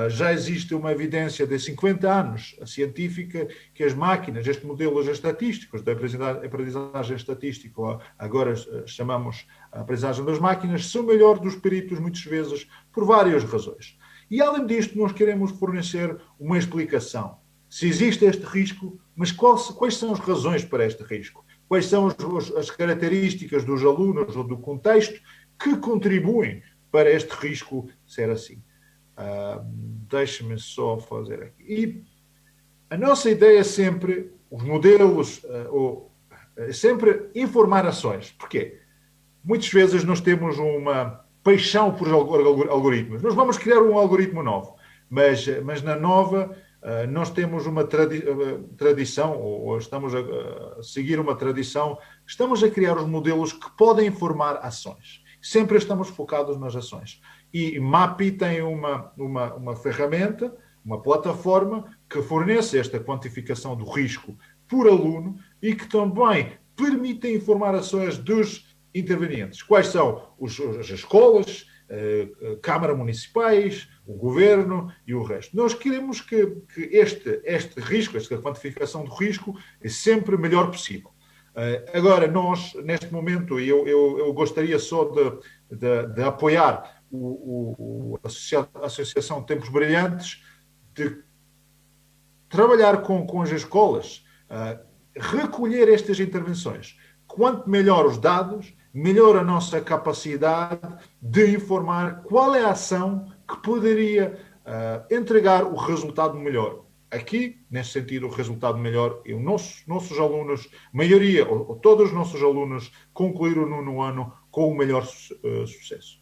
Já existe uma evidência de 50 anos científica que as máquinas, estes modelos estatísticos da aprendizagem estatística, agora chamamos a aprendizagem das máquinas, são melhores dos peritos muitas vezes por várias razões. E além disto, nós queremos fornecer uma explicação. Se existe este risco, mas quais são as razões para este risco? Quais são as características dos alunos ou do contexto que contribuem para este risco ser assim? Deixe-me só fazer aqui. E a nossa ideia é sempre, os modelos, sempre informar ações. Porquê? Muitas vezes nós temos uma paixão por algoritmos. Nós vamos criar um algoritmo novo, mas na nova nós temos uma tradição, ou estamos a seguir uma tradição, estamos a criar os modelos que podem informar ações. Sempre estamos focados nas ações. E MAPI tem uma ferramenta, uma plataforma que fornece esta quantificação do risco por aluno e que também permite informar ações dos intervenientes. Quais são as escolas, câmaras municipais, o governo e o resto. Nós queremos que este risco, esta quantificação do risco, é sempre o melhor possível. Agora, nós, neste momento, eu gostaria só de apoiar a Associação Tempos Brilhantes, de trabalhar com as escolas, recolher estas intervenções. Quanto melhor os dados, melhor a nossa capacidade de informar qual é a ação que poderia entregar o resultado melhor. Aqui, nesse sentido, o resultado melhor é os nossos alunos, maioria, ou todos os nossos alunos, concluíram o nono ano com o melhor sucesso.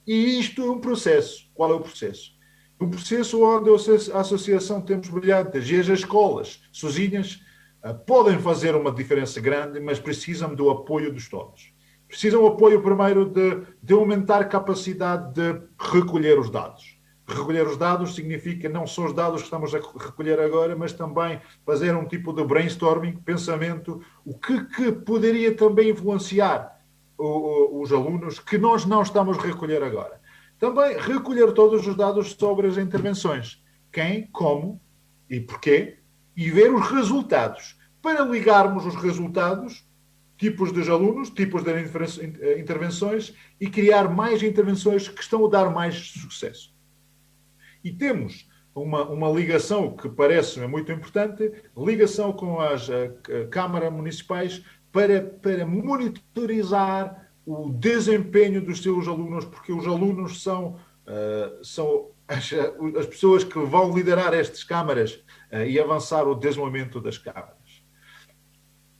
E isto é um processo. Qual é o processo? Um processo onde a Associação Tempos Brilhantes e as escolas sozinhas podem fazer uma diferença grande, mas precisam do apoio dos todos. Precisam do apoio, primeiro, de aumentar a capacidade de recolher os dados. Recolher os dados significa não só os dados que estamos a recolher agora, mas também fazer um tipo de brainstorming, pensamento, o que poderia também influenciar os alunos que nós não estamos a recolher agora. Também recolher todos os dados sobre as intervenções. Quem, como e porquê, e ver os resultados. Para ligarmos os resultados, tipos dos alunos, tipos de intervenções, e criar mais intervenções que estão a dar mais sucesso. E temos uma ligação que parece-me muito importante, ligação com as câmaras municipais para monitorizar o desempenho dos seus alunos, porque os alunos são as pessoas que vão liderar estas câmaras e avançar o desenvolvimento das câmaras.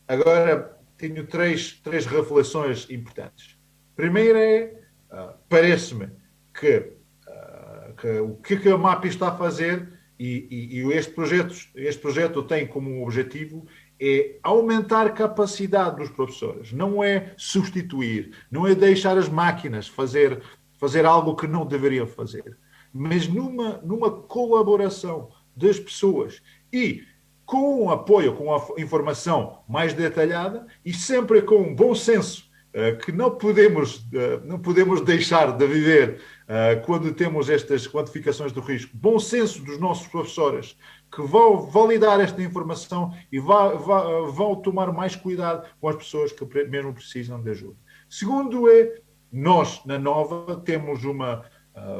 Agora, tenho três reflexões importantes. Primeiro é, parece-me que o que a MAPI está a fazer, e este projeto tem como objetivo, é aumentar a capacidade dos professores. Não é substituir, não é deixar as máquinas fazer algo que não deveriam fazer, mas numa colaboração das pessoas e com o apoio, com a informação mais detalhada e sempre com um bom senso que não podemos deixar de viver quando temos estas quantificações do risco. Bom senso dos nossos professores que vão validar esta informação e vão tomar mais cuidado com as pessoas que mesmo precisam de ajuda. Segundo é, nós, na Nova, temos uma...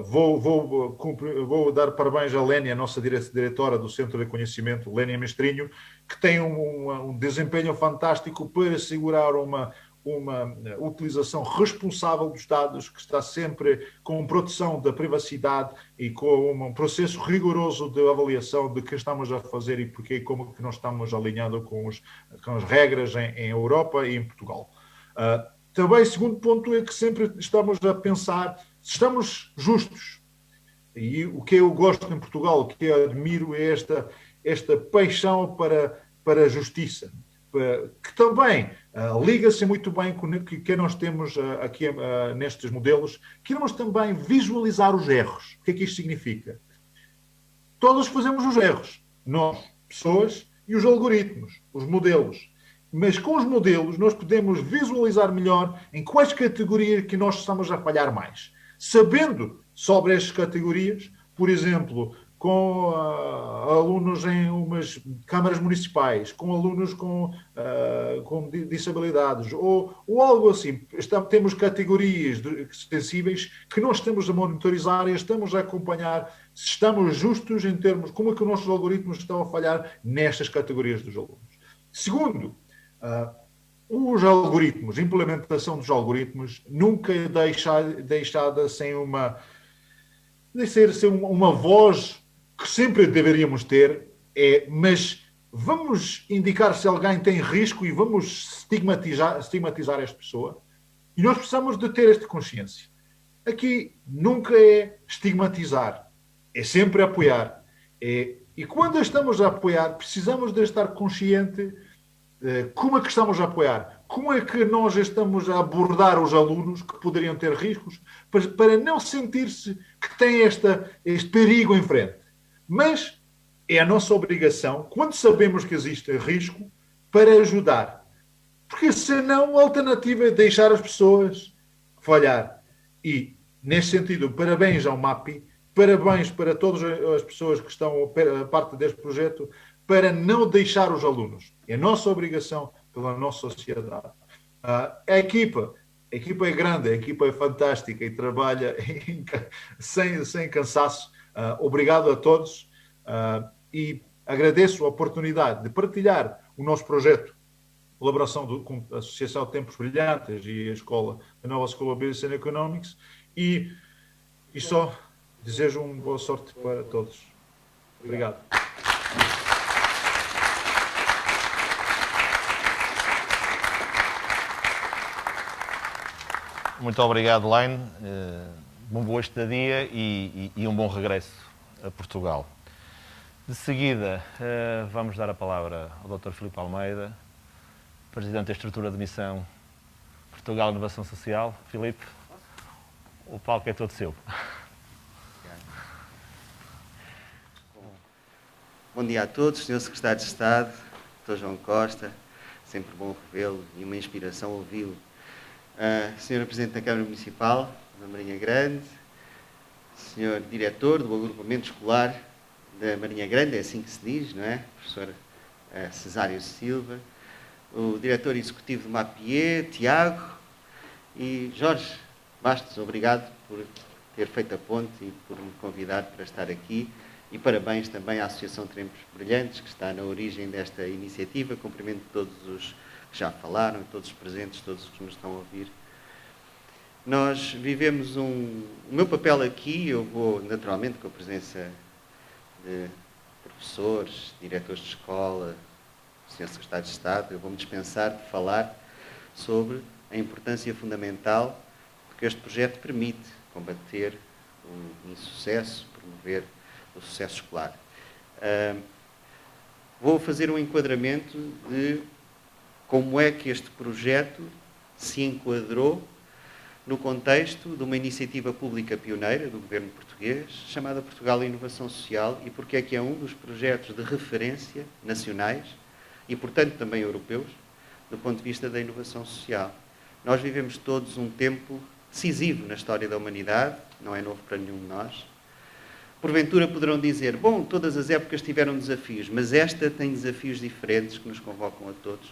Vou dar parabéns à Lénia, a nossa diretora do Centro de Conhecimento, Lénia Mestrinho, que tem um desempenho fantástico para assegurar uma utilização responsável dos dados, que está sempre com proteção da privacidade e com um processo rigoroso de avaliação de que estamos a fazer e porquê e como que nós estamos alinhados com as regras em Europa e em Portugal. Também, segundo ponto, é que sempre estamos a pensar se estamos justos. E o que eu gosto em Portugal, o que eu admiro é esta paixão para a justiça, que também liga-se muito bem com o que nós temos aqui nestes modelos. Queremos também visualizar os erros. O que é que isto significa? Todos fazemos os erros. Nós, pessoas, e os algoritmos, os modelos. Mas com os modelos nós podemos visualizar melhor em quais categorias que nós estamos a falhar mais. Sabendo sobre estas categorias, por exemplo, com alunos em umas câmaras municipais, com alunos com disabilidades, ou algo assim. Temos categorias sensíveis que nós estamos a monitorizar e estamos a acompanhar se estamos justos em termos como é que os nossos algoritmos estão a falhar nestas categorias dos alunos. Segundo, os algoritmos, a implementação dos algoritmos nunca é deixada sem uma voz que sempre deveríamos ter, mas vamos indicar se alguém tem risco e vamos estigmatizar esta pessoa. E nós precisamos de ter esta consciência. Aqui nunca é estigmatizar, é sempre apoiar. E quando estamos a apoiar, precisamos de estar consciente como é que estamos a apoiar, como é que nós estamos a abordar os alunos que poderiam ter riscos, para não sentir-se que tem este perigo em frente. Mas é a nossa obrigação, quando sabemos que existe risco, para ajudar. Porque senão a alternativa é deixar as pessoas falhar. E, nesse sentido, parabéns ao MAPI, parabéns para todas as pessoas que estão a parte deste projeto, para não deixar os alunos. É a nossa obrigação pela nossa sociedade. A equipa é grande, a equipa é fantástica e trabalha sem cansaço. Obrigado a todos e agradeço a oportunidade de partilhar o nosso projeto, colaboração com a Associação Tempos Brilhantes e a Nova School of Business and Economics, e só desejo uma boa sorte para todos. Obrigado. Muito obrigado, Laine. Uma boa estadia e um bom regresso a Portugal. De seguida, vamos dar a palavra ao Dr. Filipe Almeida, Presidente da Estrutura de Missão Portugal Inovação Social. Filipe, o palco é todo seu. Bom dia a todos, Sr. Secretário de Estado, Dr. João Costa, sempre bom revê-lo e uma inspiração ouvi-lo. Sra. Presidente da Câmara Municipal da Marinha Grande, Sr. Diretor do Agrupamento Escolar da Marinha Grande, é assim que se diz, não é? Professor Cesário Silva, o Diretor Executivo do MAPIE, Tiago, e Jorge Bastos, obrigado por ter feito a ponte e por me convidar para estar aqui. E parabéns também à Associação Tempos Brilhantes, que está na origem desta iniciativa. Cumprimento todos os que já falaram, todos os presentes, todos os que nos estão a ouvir. Nós vivemos o meu papel aqui, eu vou naturalmente com a presença de professores, diretores de escola, Sr. Secretário de Estado, eu vou-me dispensar de falar sobre a importância fundamental que este projeto permite combater o insucesso, promover o sucesso escolar. Vou fazer um enquadramento de como é que este projeto se enquadrou no contexto de uma iniciativa pública pioneira do governo português, chamada Portugal Inovação Social, e porque é que é um dos projetos de referência nacionais e, portanto, também europeus, do ponto de vista da inovação social. Nós vivemos todos um tempo decisivo na história da humanidade, não é novo para nenhum de nós. Porventura poderão dizer, bom, todas as épocas tiveram desafios, mas esta tem desafios diferentes que nos convocam a todos.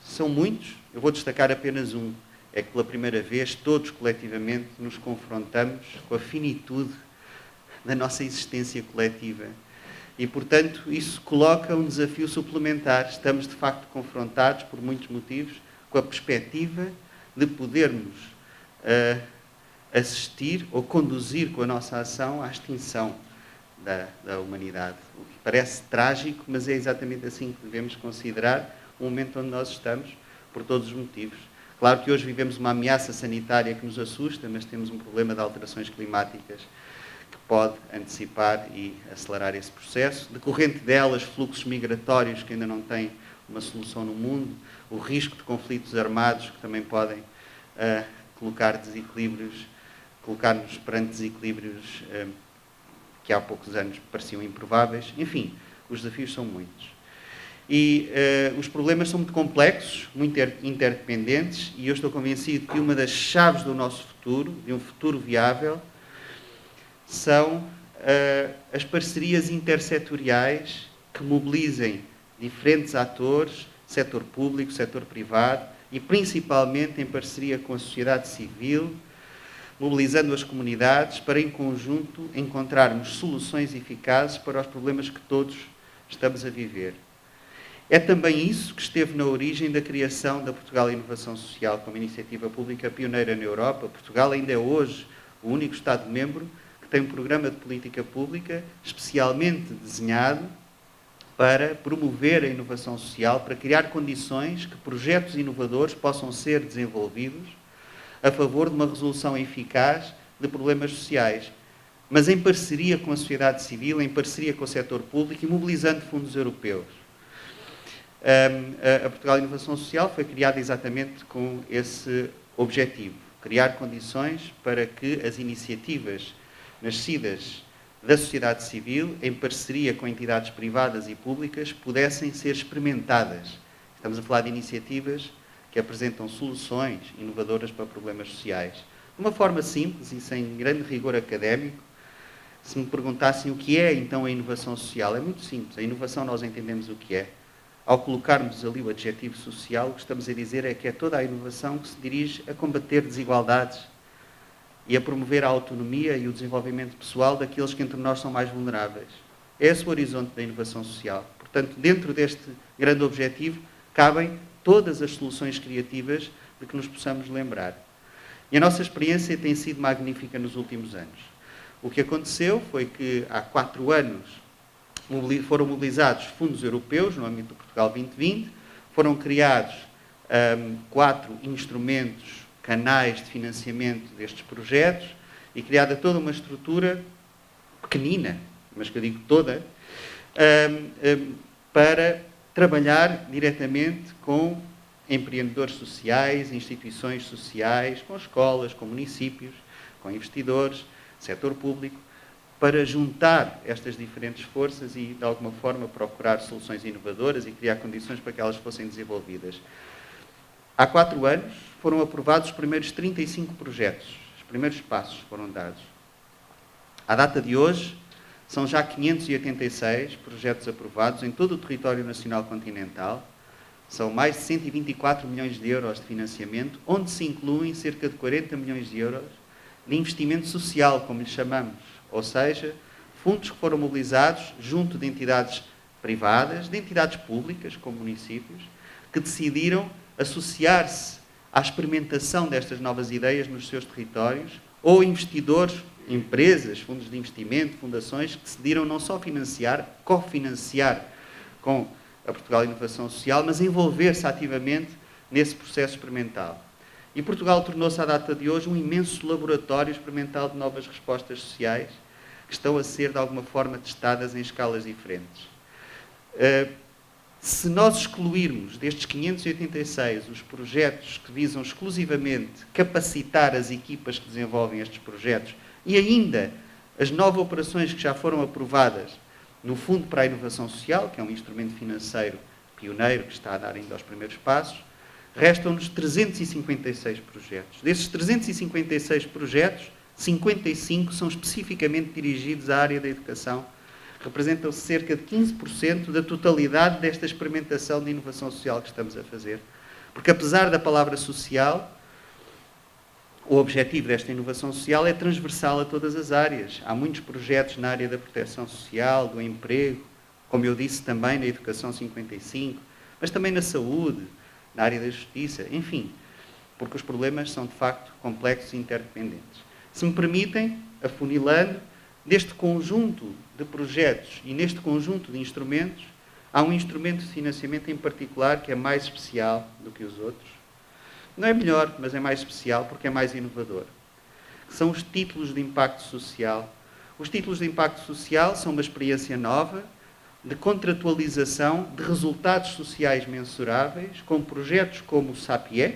São muitos, eu vou destacar apenas um. É que pela primeira vez todos coletivamente nos confrontamos com a finitude da nossa existência coletiva. E, portanto, isso coloca um desafio suplementar. Estamos, de facto, confrontados, por muitos motivos, com a perspectiva de podermos assistir ou conduzir com a nossa ação à extinção da humanidade. O que parece trágico, mas é exatamente assim que devemos considerar o momento onde nós estamos, por todos os motivos. Claro que hoje vivemos uma ameaça sanitária que nos assusta, mas temos um problema de alterações climáticas que pode antecipar e acelerar esse processo. Decorrente delas, fluxos migratórios que ainda não têm uma solução no mundo, o risco de conflitos armados que também podem colocar-nos perante desequilíbrios que há poucos anos pareciam improváveis. Enfim, os desafios são muitos. E os problemas são muito complexos, muito interdependentes, e eu estou convencido que uma das chaves do nosso futuro, de um futuro viável, são as parcerias intersetoriais que mobilizem diferentes atores, setor público, setor privado, e principalmente em parceria com a sociedade civil, mobilizando as comunidades para, em conjunto, encontrarmos soluções eficazes para os problemas que todos estamos a viver. É também isso que esteve na origem da criação da Portugal Inovação Social como iniciativa pública pioneira na Europa. Portugal ainda é hoje o único Estado-membro que tem um programa de política pública especialmente desenhado para promover a inovação social, para criar condições que projetos inovadores possam ser desenvolvidos a favor de uma resolução eficaz de problemas sociais, mas em parceria com a sociedade civil, em parceria com o setor público e mobilizando fundos europeus. A Portugal Inovação Social foi criada exatamente com esse objetivo, criar condições para que as iniciativas nascidas da sociedade civil, em parceria com entidades privadas e públicas, pudessem ser experimentadas. Estamos a falar de iniciativas que apresentam soluções inovadoras para problemas sociais. De uma forma simples e sem grande rigor académico, se me perguntassem o que é então a inovação social, é muito simples. A inovação nós entendemos o que é. Ao colocarmos ali o adjetivo social, o que estamos a dizer é que é toda a inovação que se dirige a combater desigualdades e a promover a autonomia e o desenvolvimento pessoal daqueles que entre nós são mais vulneráveis. É esse o horizonte da inovação social. Portanto, dentro deste grande objetivo, cabem todas as soluções criativas de que nos possamos lembrar. E a nossa experiência tem sido magnífica nos últimos anos. O que aconteceu foi que há 4 anos foram mobilizados fundos europeus no âmbito do Portugal 2020, foram criados 4 instrumentos, canais de financiamento destes projetos e criada toda uma estrutura pequenina, mas que eu digo toda, para trabalhar diretamente com empreendedores sociais, instituições sociais, com escolas, com municípios, com investidores, setor público, para juntar estas diferentes forças e, de alguma forma, procurar soluções inovadoras e criar condições para que elas fossem desenvolvidas. Há 4 anos foram aprovados os primeiros 35 projetos, os primeiros passos foram dados. À data de hoje, são já 586 projetos aprovados em todo o território nacional continental, são mais de 124 milhões de euros de financiamento, onde se incluem cerca de 40 milhões de euros de investimento social, como lhe chamamos, ou seja, fundos que foram mobilizados junto de entidades privadas, de entidades públicas, como municípios, que decidiram associar-se à experimentação destas novas ideias nos seus territórios, ou investidores, empresas, fundos de investimento, fundações, que decidiram não só financiar, cofinanciar com a Portugal Inovação Social, mas envolver-se ativamente nesse processo experimental. E Portugal tornou-se, à data de hoje, um imenso laboratório experimental de novas respostas sociais que estão a ser, de alguma forma, testadas em escalas diferentes. Se nós excluirmos destes 586 os projetos que visam exclusivamente capacitar as equipas que desenvolvem estes projetos e ainda as 9 operações que já foram aprovadas no Fundo para a Inovação Social, que é um instrumento financeiro pioneiro que está a dar ainda os primeiros passos, restam-nos 356 projetos. Desses 356 projetos, 55 são especificamente dirigidos à área da educação, representam cerca de 15% da totalidade desta experimentação de inovação social que estamos a fazer. Porque, apesar da palavra social, o objetivo desta inovação social é transversal a todas as áreas. Há muitos projetos na área da proteção social, do emprego, como eu disse também na Educação 55, mas também na saúde, na área da justiça, enfim, porque os problemas são, de facto, complexos e interdependentes. Se me permitem, afunilando, neste conjunto de projetos e neste conjunto de instrumentos, há um instrumento de financiamento em particular que é mais especial do que os outros. Não é melhor, mas é mais especial porque é mais inovador. São os títulos de impacto social. Os títulos de impacto social são uma experiência nova de contratualização de resultados sociais mensuráveis com projetos como o SAPIE,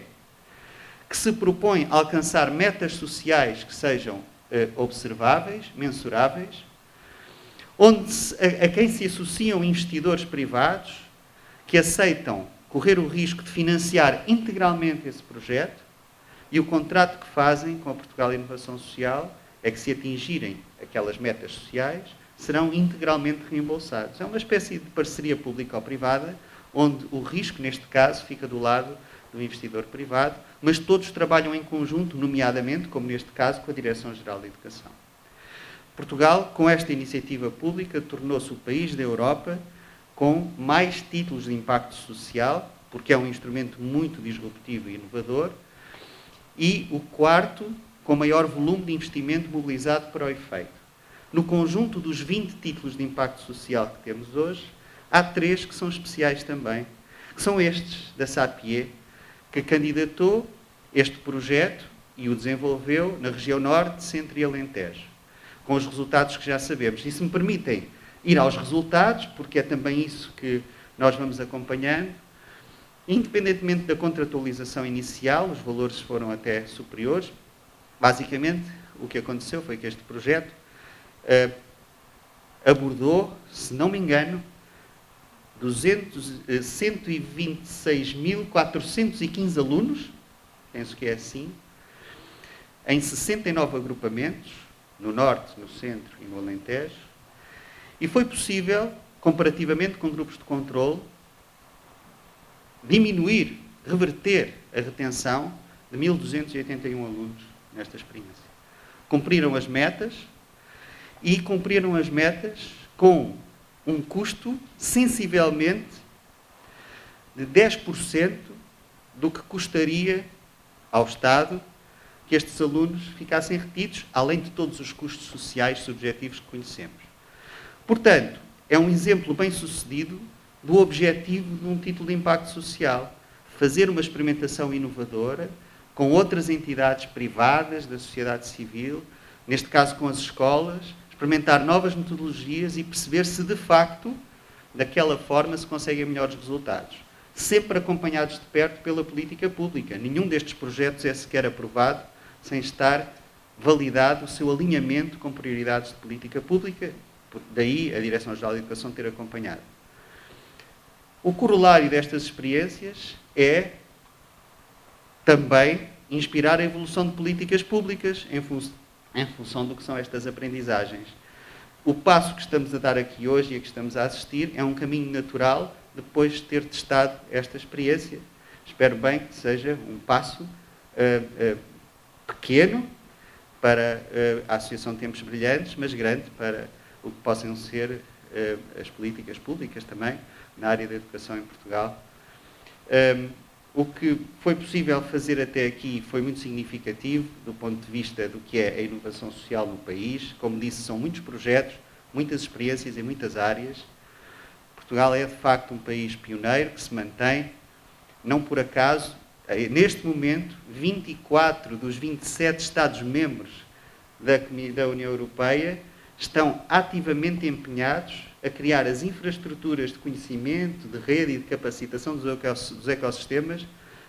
que se propõem a alcançar metas sociais que sejam observáveis, mensuráveis, onde a quem se associam investidores privados que aceitam correr o risco de financiar integralmente esse projeto, e o contrato que fazem com a Portugal Inovação Social é que, se atingirem aquelas metas sociais, serão integralmente reembolsados. É uma espécie de parceria público-privada, onde o risco, neste caso, fica do lado do investidor privado, mas todos trabalham em conjunto, nomeadamente, como neste caso, com a Direção-Geral da Educação. Portugal, com esta iniciativa pública, tornou-se o país da Europa com mais títulos de impacto social, porque é um instrumento muito disruptivo e inovador, e o quarto com maior volume de investimento mobilizado para o efeito. No conjunto dos 20 títulos de impacto social que temos hoje, há 3 que são especiais também, que são estes da SAPIE, que candidatou este projeto e o desenvolveu na região Norte, Centro e Alentejo, com os resultados que já sabemos. E se me permitem ir aos resultados, porque é também isso que nós vamos acompanhando, independentemente da contratualização inicial, os valores foram até superiores. Basicamente, o que aconteceu foi que este projeto abordou, se não me engano, 126.415 alunos, penso que é assim, em 69 agrupamentos, no Norte, no Centro e no Alentejo, e foi possível, comparativamente com grupos de controle, diminuir, reverter a retenção de 1.281 alunos nesta experiência. Cumpriram as metas e cumpriram as metas com um custo sensivelmente de 10% do que custaria ao Estado que estes alunos ficassem retidos, além de todos os custos sociais subjetivos que conhecemos. Portanto, é um exemplo bem-sucedido do objetivo de um título de impacto social, fazer uma experimentação inovadora com outras entidades privadas da sociedade civil, neste caso com as escolas, experimentar novas metodologias e perceber se, de facto, daquela forma se conseguem melhores resultados. Sempre acompanhados de perto pela política pública. Nenhum destes projetos é sequer aprovado sem estar validado o seu alinhamento com prioridades de política pública, daí a Direção-Geral da Educação ter acompanhado. O corolário destas experiências é também inspirar a evolução de políticas públicas em função do que são estas aprendizagens. O passo que estamos a dar aqui hoje e a que estamos a assistir é um caminho natural depois de ter testado esta experiência. Espero bem que seja um passo pequeno para a Associação Tempos Brilhantes, mas grande para o que possam ser as políticas públicas também na área da educação em Portugal. O que foi possível fazer até aqui foi muito significativo do ponto de vista do que é a inovação social no país. Como disse, são muitos projetos, muitas experiências em muitas áreas. Portugal é, de facto, um país pioneiro que se mantém, não por acaso. Neste momento, 24 dos 27 Estados-membros da União Europeia estão ativamente empenhados a criar as infraestruturas de conhecimento, de rede e de capacitação dos ecossistemas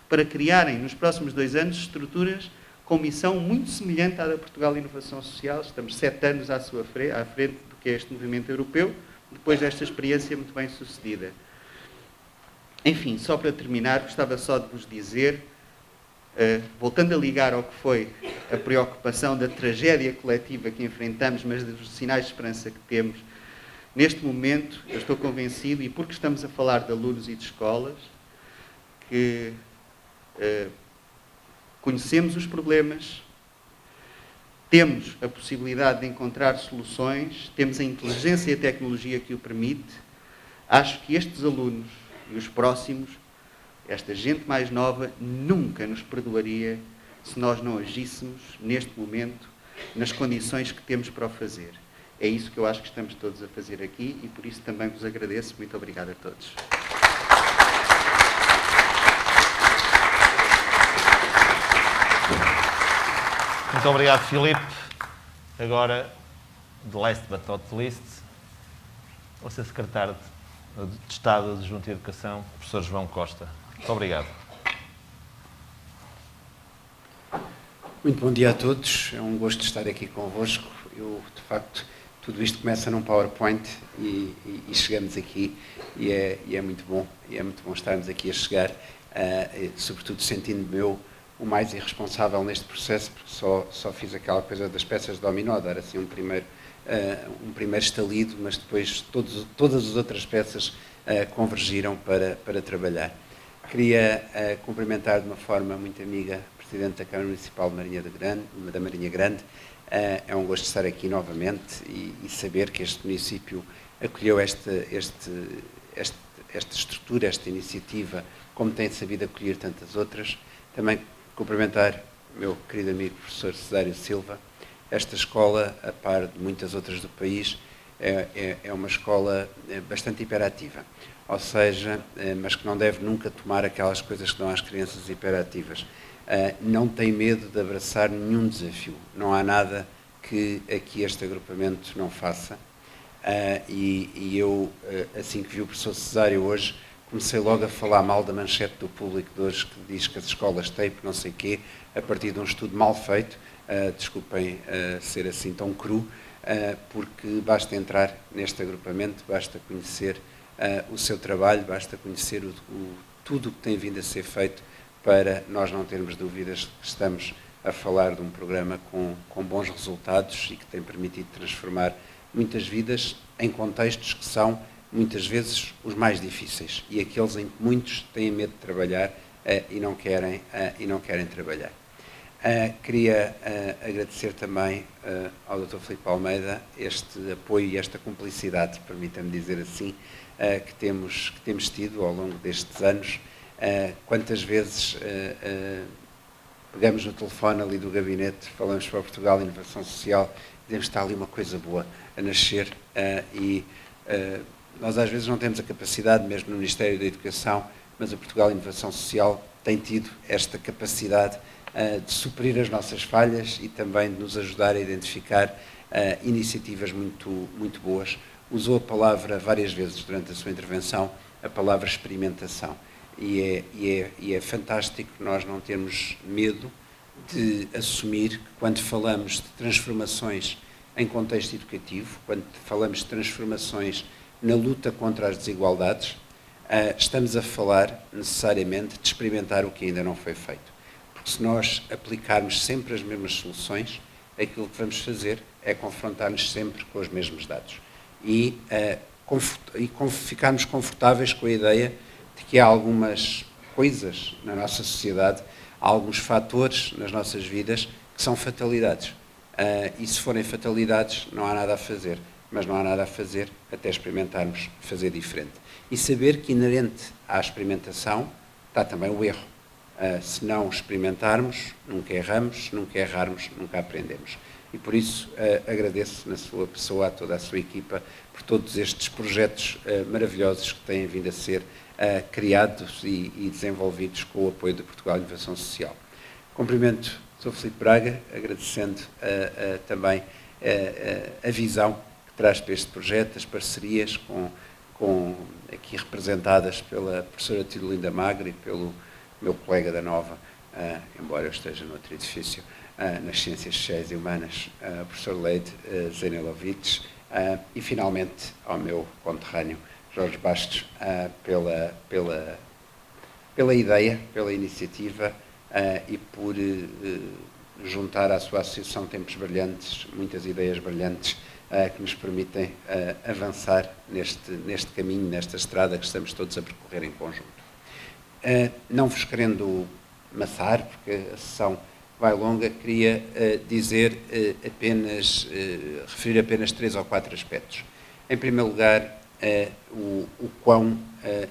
para criarem, nos próximos 2 anos, estruturas com missão muito semelhante à da Portugal Inovação Social. Estamos 7 anos à frente do que é este movimento europeu, depois desta experiência muito bem sucedida. Enfim, só para terminar, gostava só de vos dizer, voltando a ligar ao que foi a preocupação da tragédia coletiva que enfrentamos, mas dos sinais de esperança que temos, neste momento, eu estou convencido, e porque estamos a falar de alunos e de escolas, que conhecemos os problemas, temos a possibilidade de encontrar soluções, temos a inteligência e a tecnologia que o permite. Acho que estes alunos e os próximos, esta gente mais nova, nunca nos perdoaria se nós não agíssemos, neste momento, nas condições que temos para o fazer. É isso que eu acho que estamos todos a fazer aqui e por isso também vos agradeço. Muito obrigado a todos. Muito obrigado, Filipe. Agora, the last but not least, o Sr. Secretário de Estado Adjunto de Educação, professor João Costa. Muito obrigado. Muito bom dia a todos. É um gosto estar aqui convosco. Eu, de facto, tudo isto começa num PowerPoint e chegamos aqui e é muito bom. E é muito bom estarmos aqui a chegar, sobretudo sentindo-me eu o mais irresponsável neste processo, porque só fiz aquela coisa das peças de dominó, dar assim um primeiro estalido, mas depois todas as outras peças convergiram para trabalhar. Queria cumprimentar de uma forma muito amiga a Presidente da Câmara Municipal da Marinha Grande. É um gosto estar aqui novamente e saber que este município acolheu esta estrutura, esta iniciativa, como tem sabido acolher tantas outras. Também cumprimentar o meu querido amigo professor Cesário Silva. Esta escola, a par de muitas outras do país, é uma escola bastante hiperativa, ou seja, mas que não deve nunca tomar aquelas coisas que dão às crianças hiperativas. Não tem medo de abraçar nenhum desafio. Não há nada que aqui este agrupamento não faça. E eu, assim que vi o professor Cesário hoje, comecei logo a falar mal da manchete do Público de hoje, que diz que as escolas têm, não sei o quê, a partir de um estudo mal feito. Desculpem ser assim tão cru, porque basta entrar neste agrupamento, basta conhecer o seu trabalho, basta conhecer tudo o que tem vindo a ser feito, para nós não termos dúvidas que estamos a falar de um programa com bons resultados e que tem permitido transformar muitas vidas em contextos que são, muitas vezes, os mais difíceis e aqueles em que muitos têm medo de trabalhar e não querem trabalhar. Queria agradecer também ao Dr. Filipe Almeida este apoio e esta cumplicidade, permita-me dizer assim, que temos tido ao longo destes anos. Quantas vezes pegamos no telefone ali do gabinete, falamos para Portugal Inovação Social, dizemos que está ali uma coisa boa a nascer e nós às vezes não temos a capacidade, mesmo no Ministério da Educação, mas a Portugal Inovação Social tem tido esta capacidade de suprir as nossas falhas e também de nos ajudar a identificar iniciativas muito boas. Usou a palavra várias vezes durante a sua intervenção, a palavra experimentação. E é fantástico nós não termos medo de assumir que quando falamos de transformações em contexto educativo, quando falamos de transformações na luta contra as desigualdades, estamos a falar necessariamente de experimentar o que ainda não foi feito. Porque se nós aplicarmos sempre as mesmas soluções, aquilo que vamos fazer é confrontar-nos sempre com os mesmos dados. E ficarmos confortáveis com a ideia de que há algumas coisas na nossa sociedade, há alguns fatores nas nossas vidas que são fatalidades. E se forem fatalidades, não há nada a fazer. Mas não há nada a fazer até experimentarmos fazer diferente. E saber que inerente à experimentação está também o erro. Se não experimentarmos, nunca erramos, se nunca errarmos, nunca aprendemos. E por isso agradeço na sua pessoa, a toda a sua equipa, por todos estes projetos maravilhosos que têm vindo a ser criados e desenvolvidos com o apoio da Portugal Inovação Social. Cumprimento o Sr. Filipe Braga, agradecendo também a visão que traz para este projeto, as parcerias aqui representadas pela professora Tirolinda Magre e pelo meu colega da Nova, embora eu esteja noutro edifício, nas Ciências Sociais e Humanas, o professor Leite Zenelovic, e finalmente ao meu conterrâneo Jorge Bastos, pela ideia, pela iniciativa e por juntar à sua associação Tempos Brilhantes, muitas ideias brilhantes que nos permitem avançar neste caminho, nesta estrada que estamos todos a percorrer em conjunto. Não vos querendo maçar, porque a sessão vai longa, queria referir apenas 3 ou 4 aspectos. Em primeiro lugar, o quão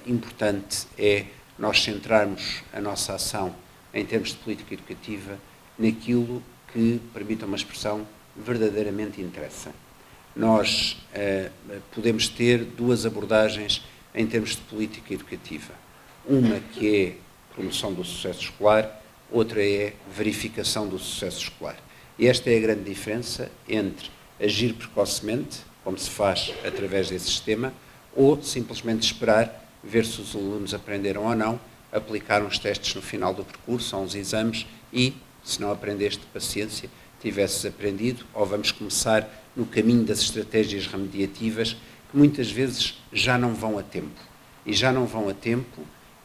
importante é nós centrarmos a nossa ação em termos de política educativa naquilo que, permita uma expressão, verdadeiramente interessa. Nós podemos ter 2 abordagens em termos de política educativa. Uma que é promoção do sucesso escolar, outra é verificação do sucesso escolar. E esta é a grande diferença entre agir precocemente, como se faz através desse sistema, ou simplesmente esperar, ver se os alunos aprenderam ou não, aplicar uns testes no final do percurso, ou uns exames, e, se não aprendeste, paciência, tivesses aprendido, ou vamos começar no caminho das estratégias remediativas, que muitas vezes já não vão a tempo. E já não vão a tempo,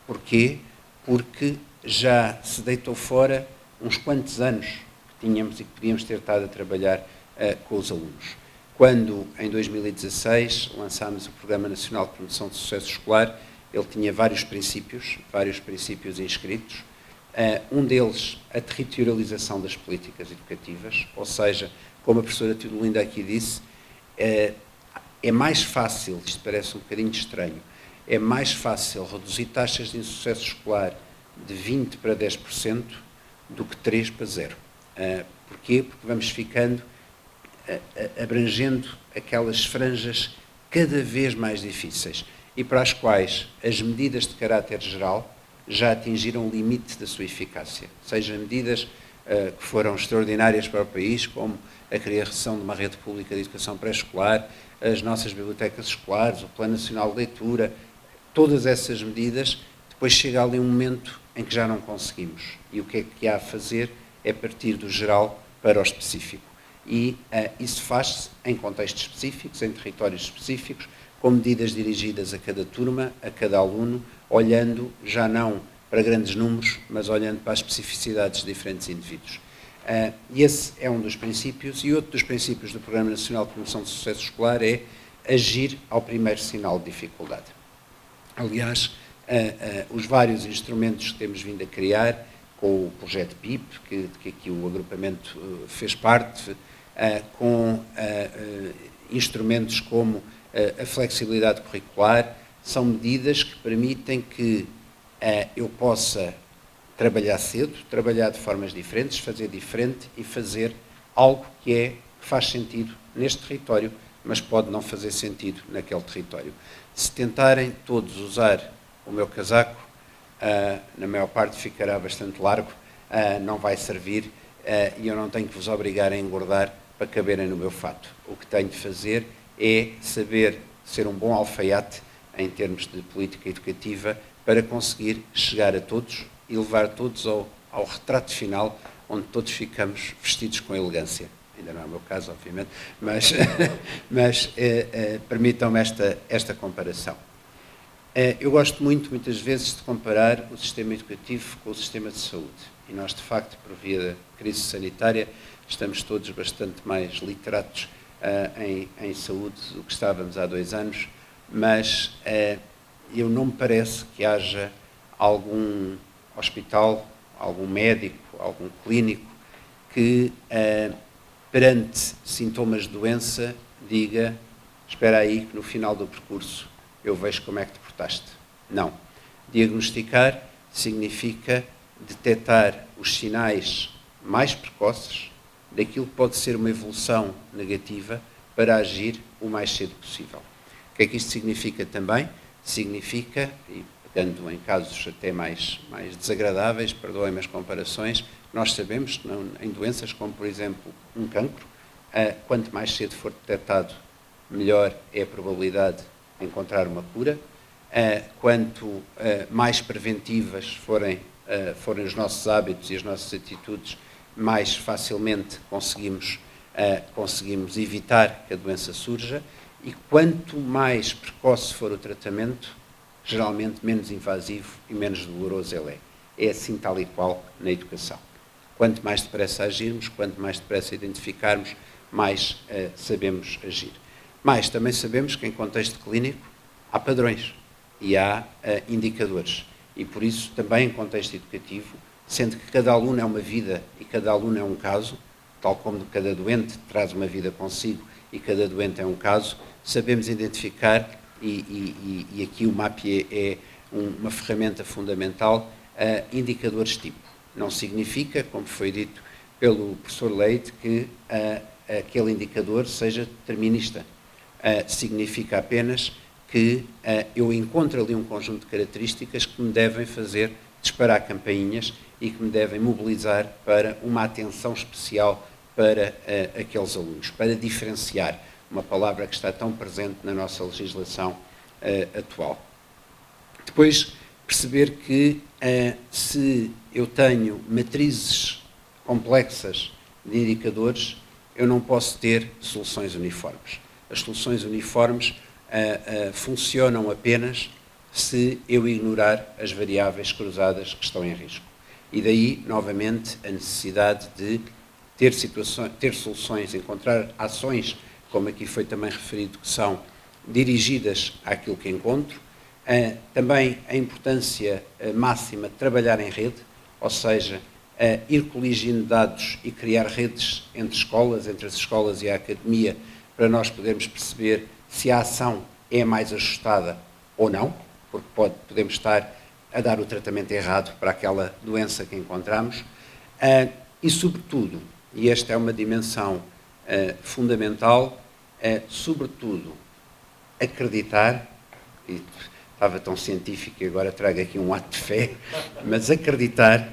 porquê? Porque já se deitou fora uns quantos anos que tínhamos e que podíamos ter estado a trabalhar com os alunos. Quando, em 2016, lançámos o Programa Nacional de Promoção de Sucesso Escolar, ele tinha vários princípios inscritos. Um deles, a territorialização das políticas educativas, ou seja, como a professora Teodolinda aqui disse, é mais fácil, isto parece um bocadinho estranho, é mais fácil reduzir taxas de insucesso escolar de 20% para 10% do que 3% para 0%. Porquê? Porque vamos ficando, abrangendo aquelas franjas cada vez mais difíceis e para as quais as medidas de caráter geral já atingiram o limite da sua eficácia, seja medidas que foram extraordinárias para o país, como a criação de uma rede pública de educação pré-escolar, as nossas bibliotecas escolares, o Plano Nacional de Leitura, todas essas medidas, depois chega ali um momento em que já não conseguimos. E o que é que há a fazer é partir do geral para o específico. E isso faz-se em contextos específicos, em territórios específicos, com medidas dirigidas a cada turma, a cada aluno, olhando já não para grandes números, mas olhando para as especificidades de diferentes indivíduos. E esse é um dos princípios, e outro dos princípios do Programa Nacional de Promoção de Sucesso Escolar é agir ao primeiro sinal de dificuldade. Aliás, os vários instrumentos que temos vindo a criar, com o projeto PIP, que aqui o agrupamento fez parte, com instrumentos como a flexibilidade curricular, são medidas que permitem que eu possa trabalhar cedo, trabalhar de formas diferentes, fazer diferente e fazer algo que faz sentido neste território, mas pode não fazer sentido naquele território. Se tentarem todos usar o meu casaco, na maior parte ficará bastante largo, não vai servir e eu não tenho que vos obrigar a engordar para caberem no meu fato. O que tenho de fazer é saber ser um bom alfaiate em termos de política educativa para conseguir chegar a todos e levar todos ao retrato final, onde todos ficamos vestidos com elegância. Ainda não é o meu caso, obviamente, mas permitam-me esta comparação. Eu gosto muitas vezes, de comparar o sistema educativo com o sistema de saúde. E nós, de facto, por via da crise sanitária, estamos todos bastante mais literatos em saúde do que estávamos há 2 anos, mas eu não me parece que haja algum hospital, algum médico, algum clínico que, perante sintomas de doença, diga: espera aí que no final do percurso eu vejo como é que te portaste. Não. Diagnosticar significa detectar os sinais mais precoces daquilo que pode ser uma evolução negativa para agir o mais cedo possível. O que é que isto significa também? Significa, e pegando em casos até mais desagradáveis, perdoem-me as comparações, nós sabemos que em doenças como, por exemplo, um cancro, quanto mais cedo for detectado, melhor é a probabilidade de encontrar uma cura. Quanto mais preventivas forem os nossos hábitos e as nossas atitudes, mais facilmente conseguimos evitar que a doença surja, e quanto mais precoce for o tratamento, geralmente menos invasivo e menos doloroso ele é. É assim tal e qual na educação. Quanto mais depressa agirmos, quanto mais depressa identificarmos, mais sabemos agir. Mas também sabemos que em contexto clínico há padrões e há indicadores. E por isso também em contexto educativo, sendo que cada aluno é uma vida e cada aluno é um caso, tal como cada doente traz uma vida consigo e cada doente é um caso, sabemos identificar, e aqui o MAPI é uma ferramenta fundamental, indicadores tipo. Não significa, como foi dito pelo professor Leite, que aquele indicador seja determinista. Significa apenas que eu encontro ali um conjunto de características que me devem fazer disparar campainhas e que me devem mobilizar para uma atenção especial para aqueles alunos, para diferenciar, uma palavra que está tão presente na nossa legislação atual. Depois, perceber que se eu tenho matrizes complexas de indicadores, eu não posso ter soluções uniformes. As soluções uniformes funcionam apenas se eu ignorar as variáveis cruzadas que estão em risco. E daí, novamente, a necessidade de ter soluções, encontrar ações, como aqui foi também referido, que são dirigidas àquilo que encontro. Também a importância máxima de trabalhar em rede, ou seja, ir coligindo dados e criar redes entre escolas, entre as escolas e a academia, para nós podermos perceber se a ação é mais ajustada ou não, porque podemos estar a dar o tratamento errado para aquela doença que encontramos. E, sobretudo, e esta é uma dimensão fundamental, sobretudo, acreditar, e estava tão científico e agora trago aqui um ato de fé, mas acreditar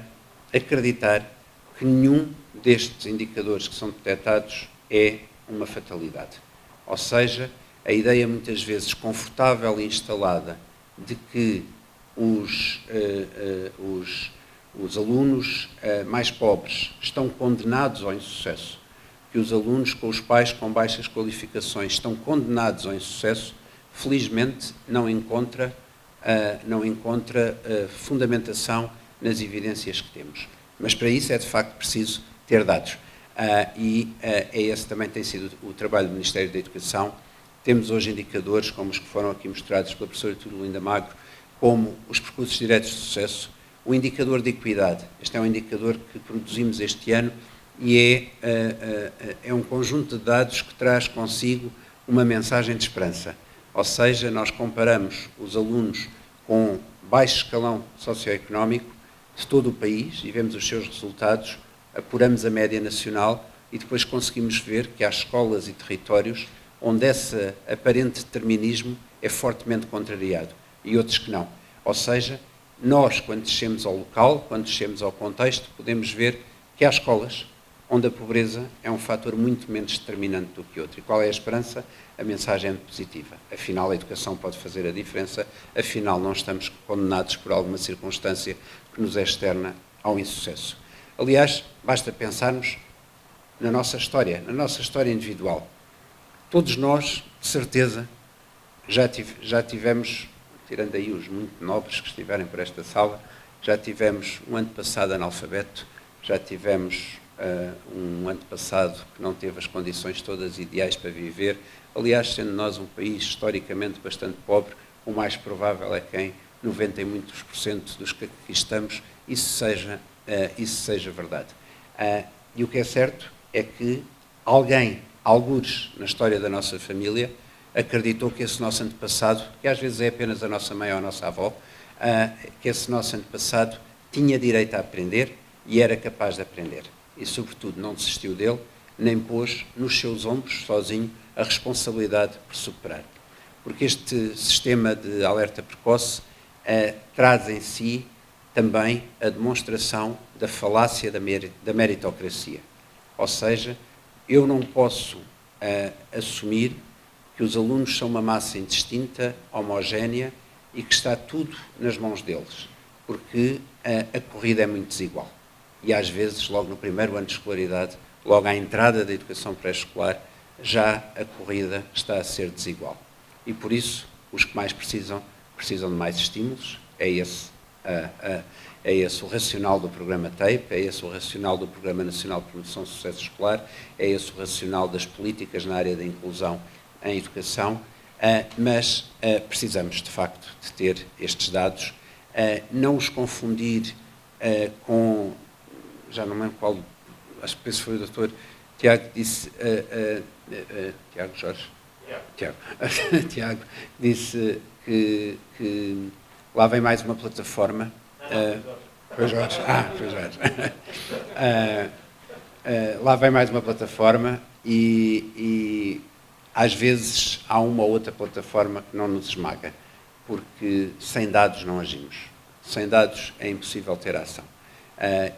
que nenhum destes indicadores que são detectados é uma fatalidade. Ou seja, a ideia muitas vezes confortável e instalada de que os alunos mais pobres estão condenados ao insucesso, que os alunos com os pais com baixas qualificações estão condenados ao insucesso, felizmente não encontra fundamentação nas evidências que temos. Mas para isso é de facto preciso ter dados. Esse também tem sido o trabalho do Ministério da Educação. Temos hoje indicadores, como os que foram aqui mostrados pela professora Tudolinda Magro, como os percursos diretos de sucesso, o indicador de equidade. Este é um indicador que produzimos este ano e é um conjunto de dados que traz consigo uma mensagem de esperança. Ou seja, nós comparamos os alunos com baixo escalão socioeconómico de todo o país e vemos os seus resultados, apuramos a média nacional e depois conseguimos ver que há escolas e territórios onde esse aparente determinismo é fortemente contrariado e outros que não. Ou seja, nós, quando descemos ao local, quando descemos ao contexto, podemos ver que há escolas onde a pobreza é um fator muito menos determinante do que outro. E qual é a esperança? A mensagem é positiva. Afinal, a educação pode fazer a diferença, afinal, não estamos condenados por alguma circunstância que nos é externa ao insucesso. Aliás, basta pensarmos na nossa história individual. Todos nós, de certeza, já tivemos, tirando aí os muito nobres que estiverem por esta sala, já tivemos um antepassado analfabeto, já tivemos um antepassado que não teve as condições todas ideais para viver. Aliás, sendo nós um país historicamente bastante pobre, o mais provável é que em 90 e muitos % dos que aqui estamos isso seja verdade. E o que é certo é que algures na história da nossa família, acreditou que esse nosso antepassado, que às vezes é apenas a nossa mãe ou a nossa avó, que esse nosso antepassado tinha direito a aprender e era capaz de aprender. E, sobretudo, não desistiu dele, nem pôs nos seus ombros, sozinho, a responsabilidade por superar. Porque este sistema de alerta precoce traz em si também a demonstração da falácia da meritocracia. Ou seja, eu não posso assumir que os alunos são uma massa indistinta, homogénea e que está tudo nas mãos deles, porque a corrida é muito desigual. E às vezes, logo no primeiro ano de escolaridade, logo à entrada da educação pré-escolar, já a corrida está a ser desigual. E por isso, os que mais precisam de mais estímulos. É esse o racional do programa TAPE, é esse o racional do Programa Nacional de Promoção do Sucesso Escolar, é esse o racional das políticas na área da inclusão em educação, mas precisamos, de facto, de ter estes dados, não os confundir com, já não me lembro qual, acho que penso foi o doutor Tiago disse, Tiago Jorge? Tiago disse que lá vem mais uma plataforma. Foi Jorge. Foi Jorge. Lá vem mais uma plataforma e às vezes há uma ou outra plataforma que não nos esmaga, porque sem dados não agimos. Sem dados é impossível ter ação.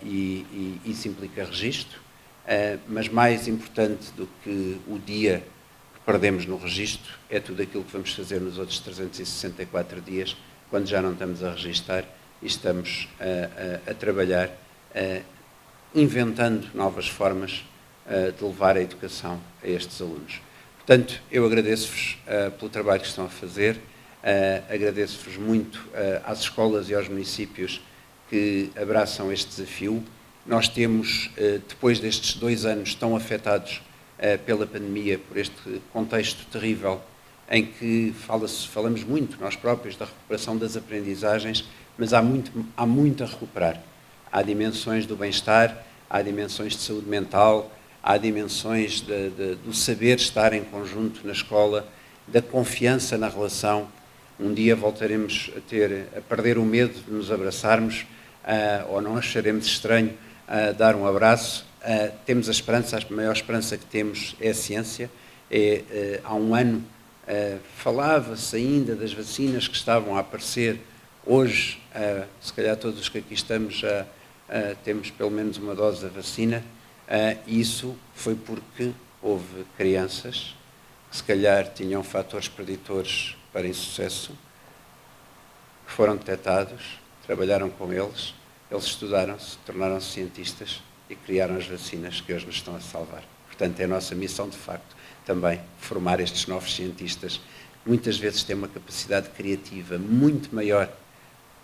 E isso implica registro, mas mais importante do que o dia que perdemos no registro é tudo aquilo que vamos fazer nos outros 364 dias, quando já não estamos a registar e estamos a trabalhar, inventando novas formas de levar a educação a estes alunos. Portanto, eu agradeço-vos pelo trabalho que estão a fazer, agradeço-vos muito às escolas e aos municípios que abraçam este desafio. Nós temos, depois destes 2 anos tão afetados pela pandemia, por este contexto terrível, em que falamos muito, nós próprios, da recuperação das aprendizagens, mas há muito a recuperar. Há dimensões do bem-estar, há dimensões de saúde mental, há dimensões do saber estar em conjunto na escola, da confiança na relação. Um dia voltaremos a perder o medo de nos abraçarmos, ou não acharemos estranho dar um abraço. Temos a esperança, a maior esperança que temos é a ciência. Há um ano falava-se ainda das vacinas que estavam a aparecer. Hoje, se calhar todos os que aqui estamos já temos pelo menos uma dose da vacina. Isso foi porque houve crianças que se calhar tinham fatores preditores para insucesso, que foram detectados, trabalharam com eles estudaram-se, tornaram-se cientistas e criaram as vacinas que hoje nos estão a salvar. Portanto, é a nossa missão, de facto, também formar estes novos cientistas, que muitas vezes têm uma capacidade criativa muito maior,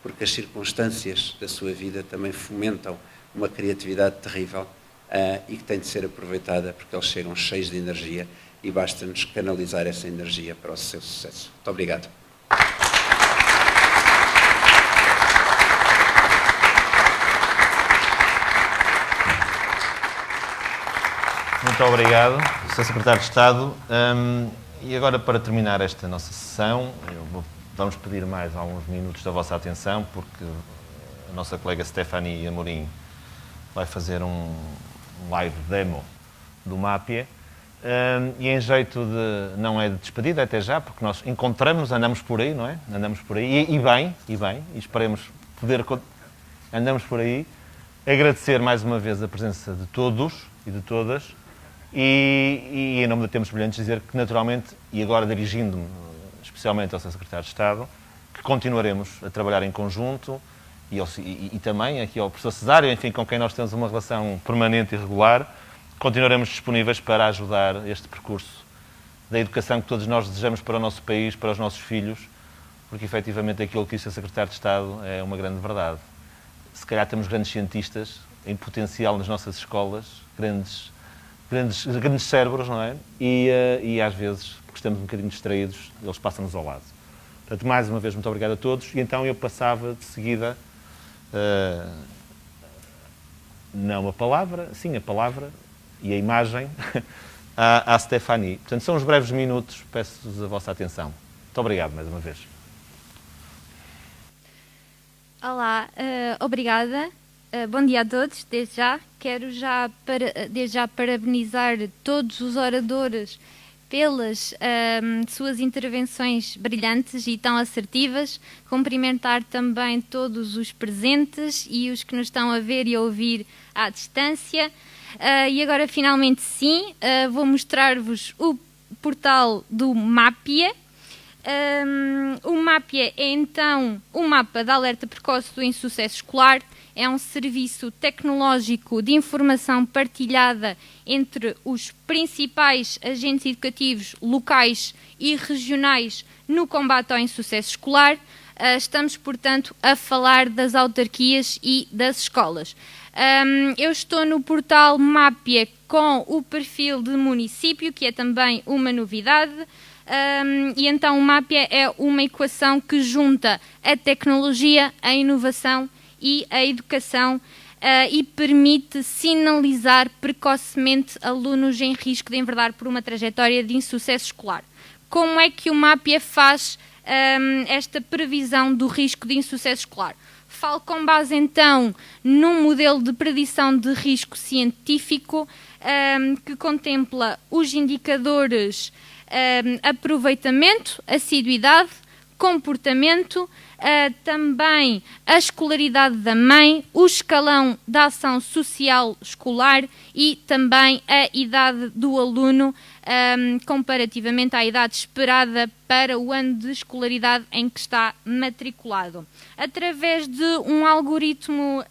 porque as circunstâncias da sua vida também fomentam uma criatividade terrível e que tem de ser aproveitada, porque eles chegam cheios de energia e basta-nos canalizar essa energia para o seu sucesso. Muito obrigado. Muito obrigado, Sr. Secretário de Estado. E agora, para terminar esta nossa sessão, vamos pedir mais alguns minutos da vossa atenção, porque a nossa colega Stephanie Amorim vai fazer um live demo do Mápia. E em jeito de... não é de despedida, até já, porque nós encontramos, andamos por aí, não é? Andamos por aí, e bem, e esperemos poder... Andamos por aí. Agradecer mais uma vez a presença de todos e de todas. E em nome da Tempos Brilhantes dizer que, naturalmente, e agora dirigindo-me especialmente ao Sr. Secretário de Estado, que continuaremos a trabalhar em conjunto e também aqui ao professor Cesário, enfim, com quem nós temos uma relação permanente e regular, continuaremos disponíveis para ajudar este percurso da educação que todos nós desejamos para o nosso país, para os nossos filhos, porque efetivamente aquilo que disse o Secretário de Estado é uma grande verdade. Se calhar temos grandes cientistas em potencial nas nossas escolas, grandes cérebros, não é? E às vezes, porque estamos um bocadinho distraídos, eles passam-nos ao lado. Portanto, mais uma vez, muito obrigado a todos. E então eu passava de seguida, não a palavra, sim a palavra e a imagem, à Stephanie. Portanto, são uns breves minutos, peço-vos a vossa atenção. Muito obrigado, mais uma vez. Olá, obrigada. Bom dia a todos, desde já. Quero desde já parabenizar todos os oradores pelas suas intervenções brilhantes e tão assertivas. Cumprimentar também todos os presentes e os que nos estão a ver e a ouvir à distância. E agora, finalmente, sim, vou mostrar-vos o portal do Mápia. O Mápia é, então, um mapa de alerta precoce do insucesso escolar. É um serviço tecnológico de informação partilhada entre os principais agentes educativos locais e regionais no combate ao insucesso escolar. Estamos, portanto, a falar das autarquias e das escolas. Eu estou no portal Mápia com o perfil de município, que é também uma novidade. E então o Mápia é uma equação que junta a tecnologia, a inovação e a educação e permite sinalizar precocemente alunos em risco de enverdar por uma trajetória de insucesso escolar. Como é que o Mápia faz esta previsão do risco de insucesso escolar? Falo com base então num modelo de predição de risco científico que contempla os indicadores aproveitamento, assiduidade, comportamento, também a escolaridade da mãe, o escalão da ação social escolar e também a idade do aluno comparativamente à idade esperada para o ano de escolaridade em que está matriculado. Através de um algoritmo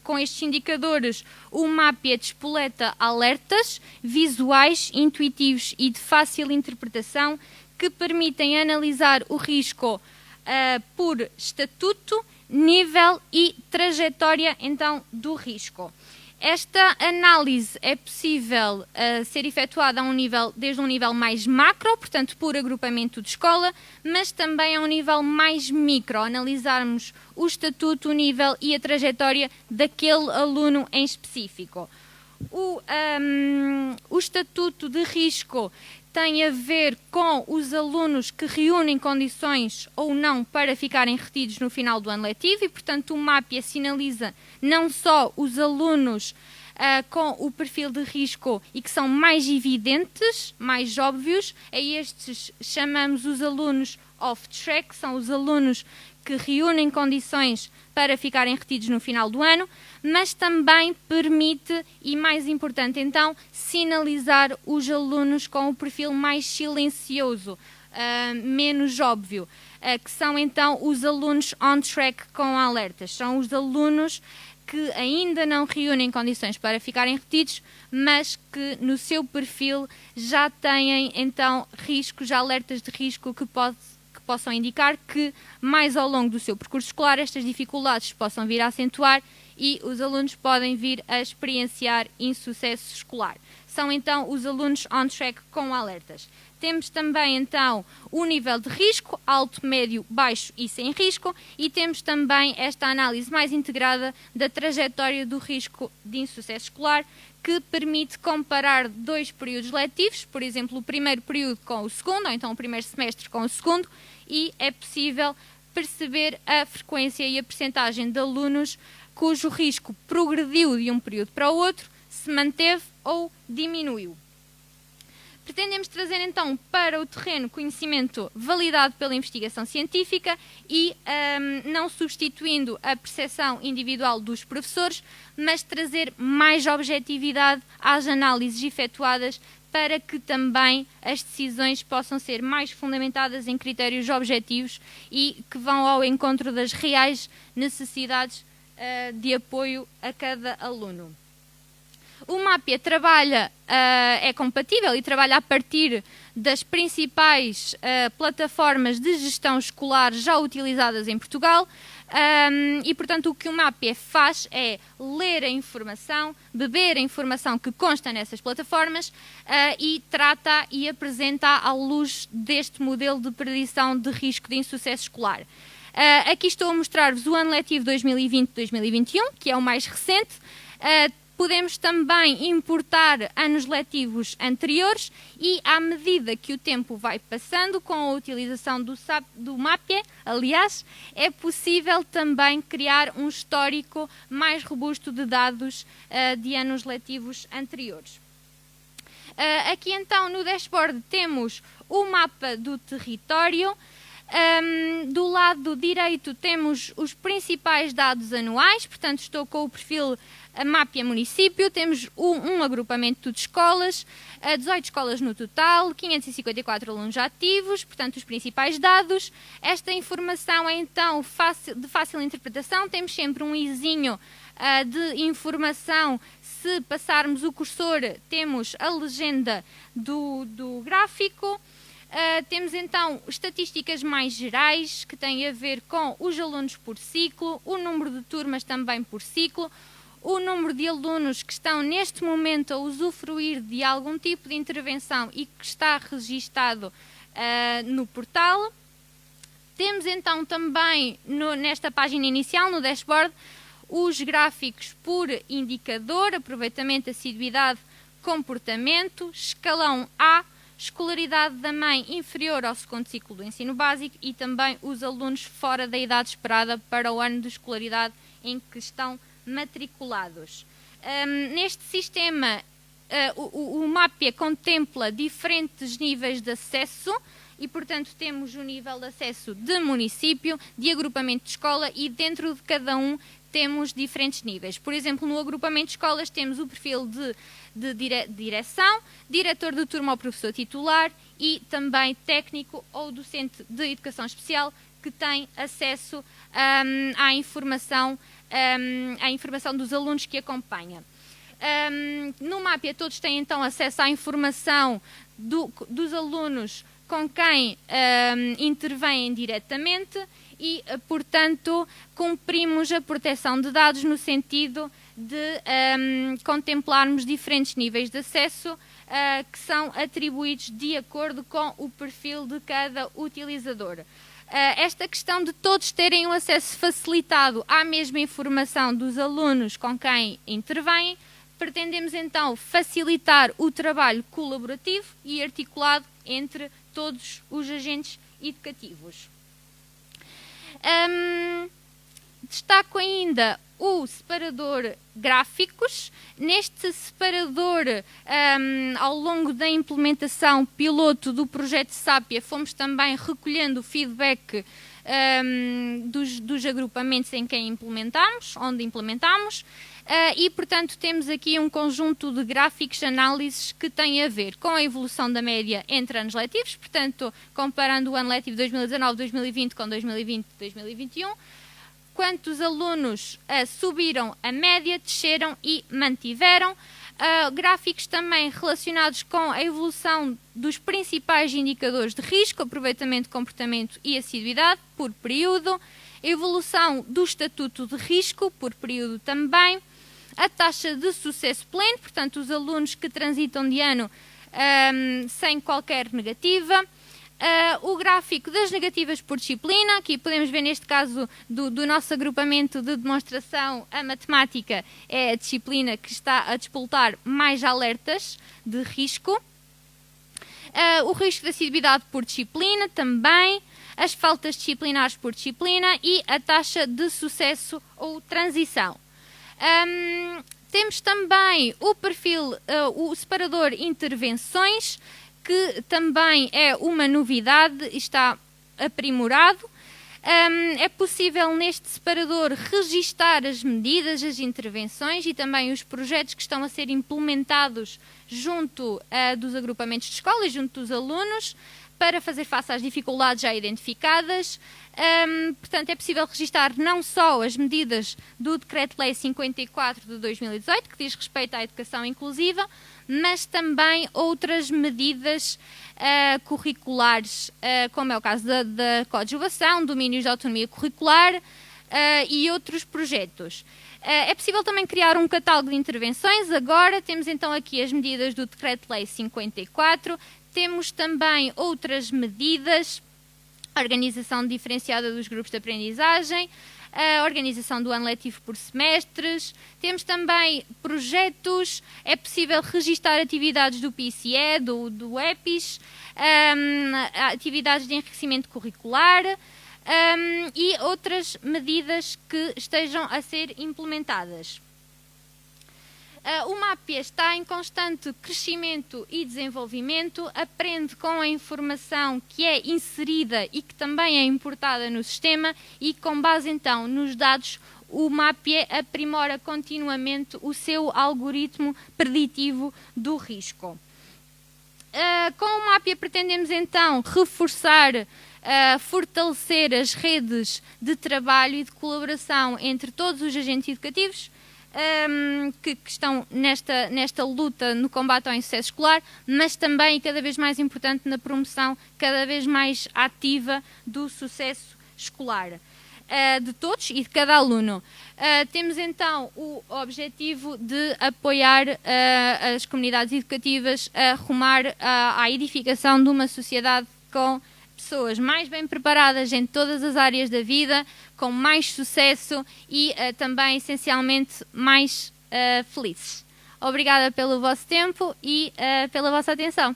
com estes indicadores, o Mápia despoleta alertas visuais, intuitivos e de fácil interpretação que permitem analisar o risco por estatuto, nível e trajetória, então, do risco. Esta análise é possível ser efetuada desde um nível mais macro, portanto, por agrupamento de escola, mas também a um nível mais micro, analisarmos o estatuto, o nível e a trajetória daquele aluno em específico. O estatuto de risco tem a ver com os alunos que reúnem condições ou não para ficarem retidos no final do ano letivo e, portanto, o MAPIA sinaliza não só os alunos com o perfil de risco e que são mais evidentes, mais óbvios, a estes chamamos os alunos off-track, são os alunos que reúnem condições para ficarem retidos no final do ano, mas também permite, e mais importante então, sinalizar os alunos com o perfil mais silencioso, menos óbvio, que são então os alunos on-track com alertas. São os alunos que ainda não reúnem condições para ficarem retidos, mas que no seu perfil já têm então riscos, alertas de risco que possam indicar que mais ao longo do seu percurso escolar estas dificuldades possam vir a acentuar e os alunos podem vir a experienciar insucesso escolar. São então os alunos on-track com alertas. Temos também então o nível de risco, alto, médio, baixo e sem risco, e temos também esta análise mais integrada da trajetória do risco de insucesso escolar, que permite comparar 2 períodos letivos, por exemplo, o primeiro período com o segundo, ou então o primeiro semestre com o segundo, e é possível perceber a frequência e a percentagem de alunos cujo risco progrediu de um período para o outro, se manteve ou diminuiu. Pretendemos trazer então para o terreno conhecimento validado pela investigação científica e não substituindo a percepção individual dos professores, mas trazer mais objetividade às análises efetuadas para que também as decisões possam ser mais fundamentadas em critérios objetivos e que vão ao encontro das reais necessidades de apoio a cada aluno. O MAPIA é compatível e trabalha a partir das principais plataformas de gestão escolar já utilizadas em Portugal e, portanto, o que o MAPIA faz é ler a informação, beber a informação que consta nessas plataformas e trata e apresenta à luz deste modelo de predição de risco de insucesso escolar. Aqui estou a mostrar-vos o ano letivo 2020-2021, que é o mais recente. Podemos também importar anos letivos anteriores e, à medida que o tempo vai passando, com a utilização do MAPIA, aliás, é possível também criar um histórico mais robusto de dados de anos letivos anteriores. Aqui, então, no dashboard temos o mapa do território. Do lado direito temos os principais dados anuais, portanto estou com o perfil MAPIA município, temos um agrupamento de escolas, 18 escolas no total, 554 alunos ativos, portanto os principais dados. Esta informação é então de fácil interpretação, temos sempre um izinho de informação. Se passarmos o cursor temos a legenda do gráfico. Temos então estatísticas mais gerais que têm a ver com os alunos por ciclo, o número de turmas também por ciclo, o número de alunos que estão neste momento a usufruir de algum tipo de intervenção e que está registado no portal. Temos então também nesta página inicial, no dashboard, os gráficos por indicador, aproveitamento, assiduidade, comportamento, escalão A, escolaridade da mãe inferior ao segundo ciclo do ensino básico e também os alunos fora da idade esperada para o ano de escolaridade em que estão matriculados. Neste sistema, o MAPIA contempla diferentes níveis de acesso e, portanto, temos o nível de acesso de município, de agrupamento de escola e dentro de cada um temos diferentes níveis. Por exemplo, no agrupamento de escolas temos o perfil de direção, diretor de turma ou professor titular e também técnico ou docente de educação especial que tem acesso à informação dos alunos que acompanha. No MAPIA todos têm então acesso à informação dos alunos com quem intervêm diretamente e, portanto, cumprimos a proteção de dados no sentido de contemplarmos diferentes níveis de acesso que são atribuídos de acordo com o perfil de cada utilizador. Esta questão de todos terem um acesso facilitado à mesma informação dos alunos com quem intervêm, pretendemos então facilitar o trabalho colaborativo e articulado entre todos os agentes educativos. Destaco ainda o separador gráficos. Neste separador, ao longo da implementação piloto do projeto Sápia, fomos também recolhendo o feedback dos agrupamentos em quem implementámos, onde implementámos, e, portanto, temos aqui um conjunto de gráficos, análises que têm a ver com a evolução da média entre anos letivos, portanto, comparando o ano letivo 2019-2020 com 2020-2021, quantos alunos subiram a média, desceram e mantiveram. Gráficos também relacionados com a evolução dos principais indicadores de risco, aproveitamento, comportamento e assiduidade, por período. Evolução do estatuto de risco, por período também. A taxa de sucesso pleno, portanto, os alunos que transitam de ano sem qualquer negativa. O gráfico das negativas por disciplina, aqui podemos ver neste caso do nosso agrupamento de demonstração, a matemática é a disciplina que está a despoltar mais alertas de risco. O risco de assiduidade por disciplina também, as faltas disciplinares por disciplina e a taxa de sucesso ou transição. Temos também o perfil, o separador intervenções, que também é uma novidade, está aprimorado. É possível neste separador registar as medidas, as intervenções e também os projetos que estão a ser implementados junto dos agrupamentos de escola e junto dos alunos para fazer face às dificuldades já identificadas. Portanto, é possível registar não só as medidas do Decreto-Lei 54 de 2018, que diz respeito à educação inclusiva, mas também outras medidas curriculares, como é o caso da coadjuvação, domínios de autonomia curricular e outros projetos. É possível também criar um catálogo de intervenções. Agora temos então aqui as medidas do Decreto-Lei 54, temos também outras medidas, a organização diferenciada dos grupos de aprendizagem, a organização do ano letivo por semestres, temos também projetos, é possível registar atividades do PICE, do EPIS, atividades de enriquecimento curricular e outras medidas que estejam a ser implementadas. O MAPIA está em constante crescimento e desenvolvimento, aprende com a informação que é inserida e que também é importada no sistema e, com base então nos dados, o MAPIA aprimora continuamente o seu algoritmo preditivo do risco. Com o MAPIA pretendemos então reforçar, fortalecer as redes de trabalho e de colaboração entre todos os agentes educativos, que estão nesta luta no combate ao insucesso escolar, mas também, cada vez mais importante, na promoção cada vez mais ativa do sucesso escolar de todos e de cada aluno. Temos então o objetivo de apoiar as comunidades educativas a rumar à edificação de uma sociedade com pessoas mais bem preparadas em todas as áreas da vida, com mais sucesso e também, essencialmente, mais felizes. Obrigada pelo vosso tempo e pela vossa atenção.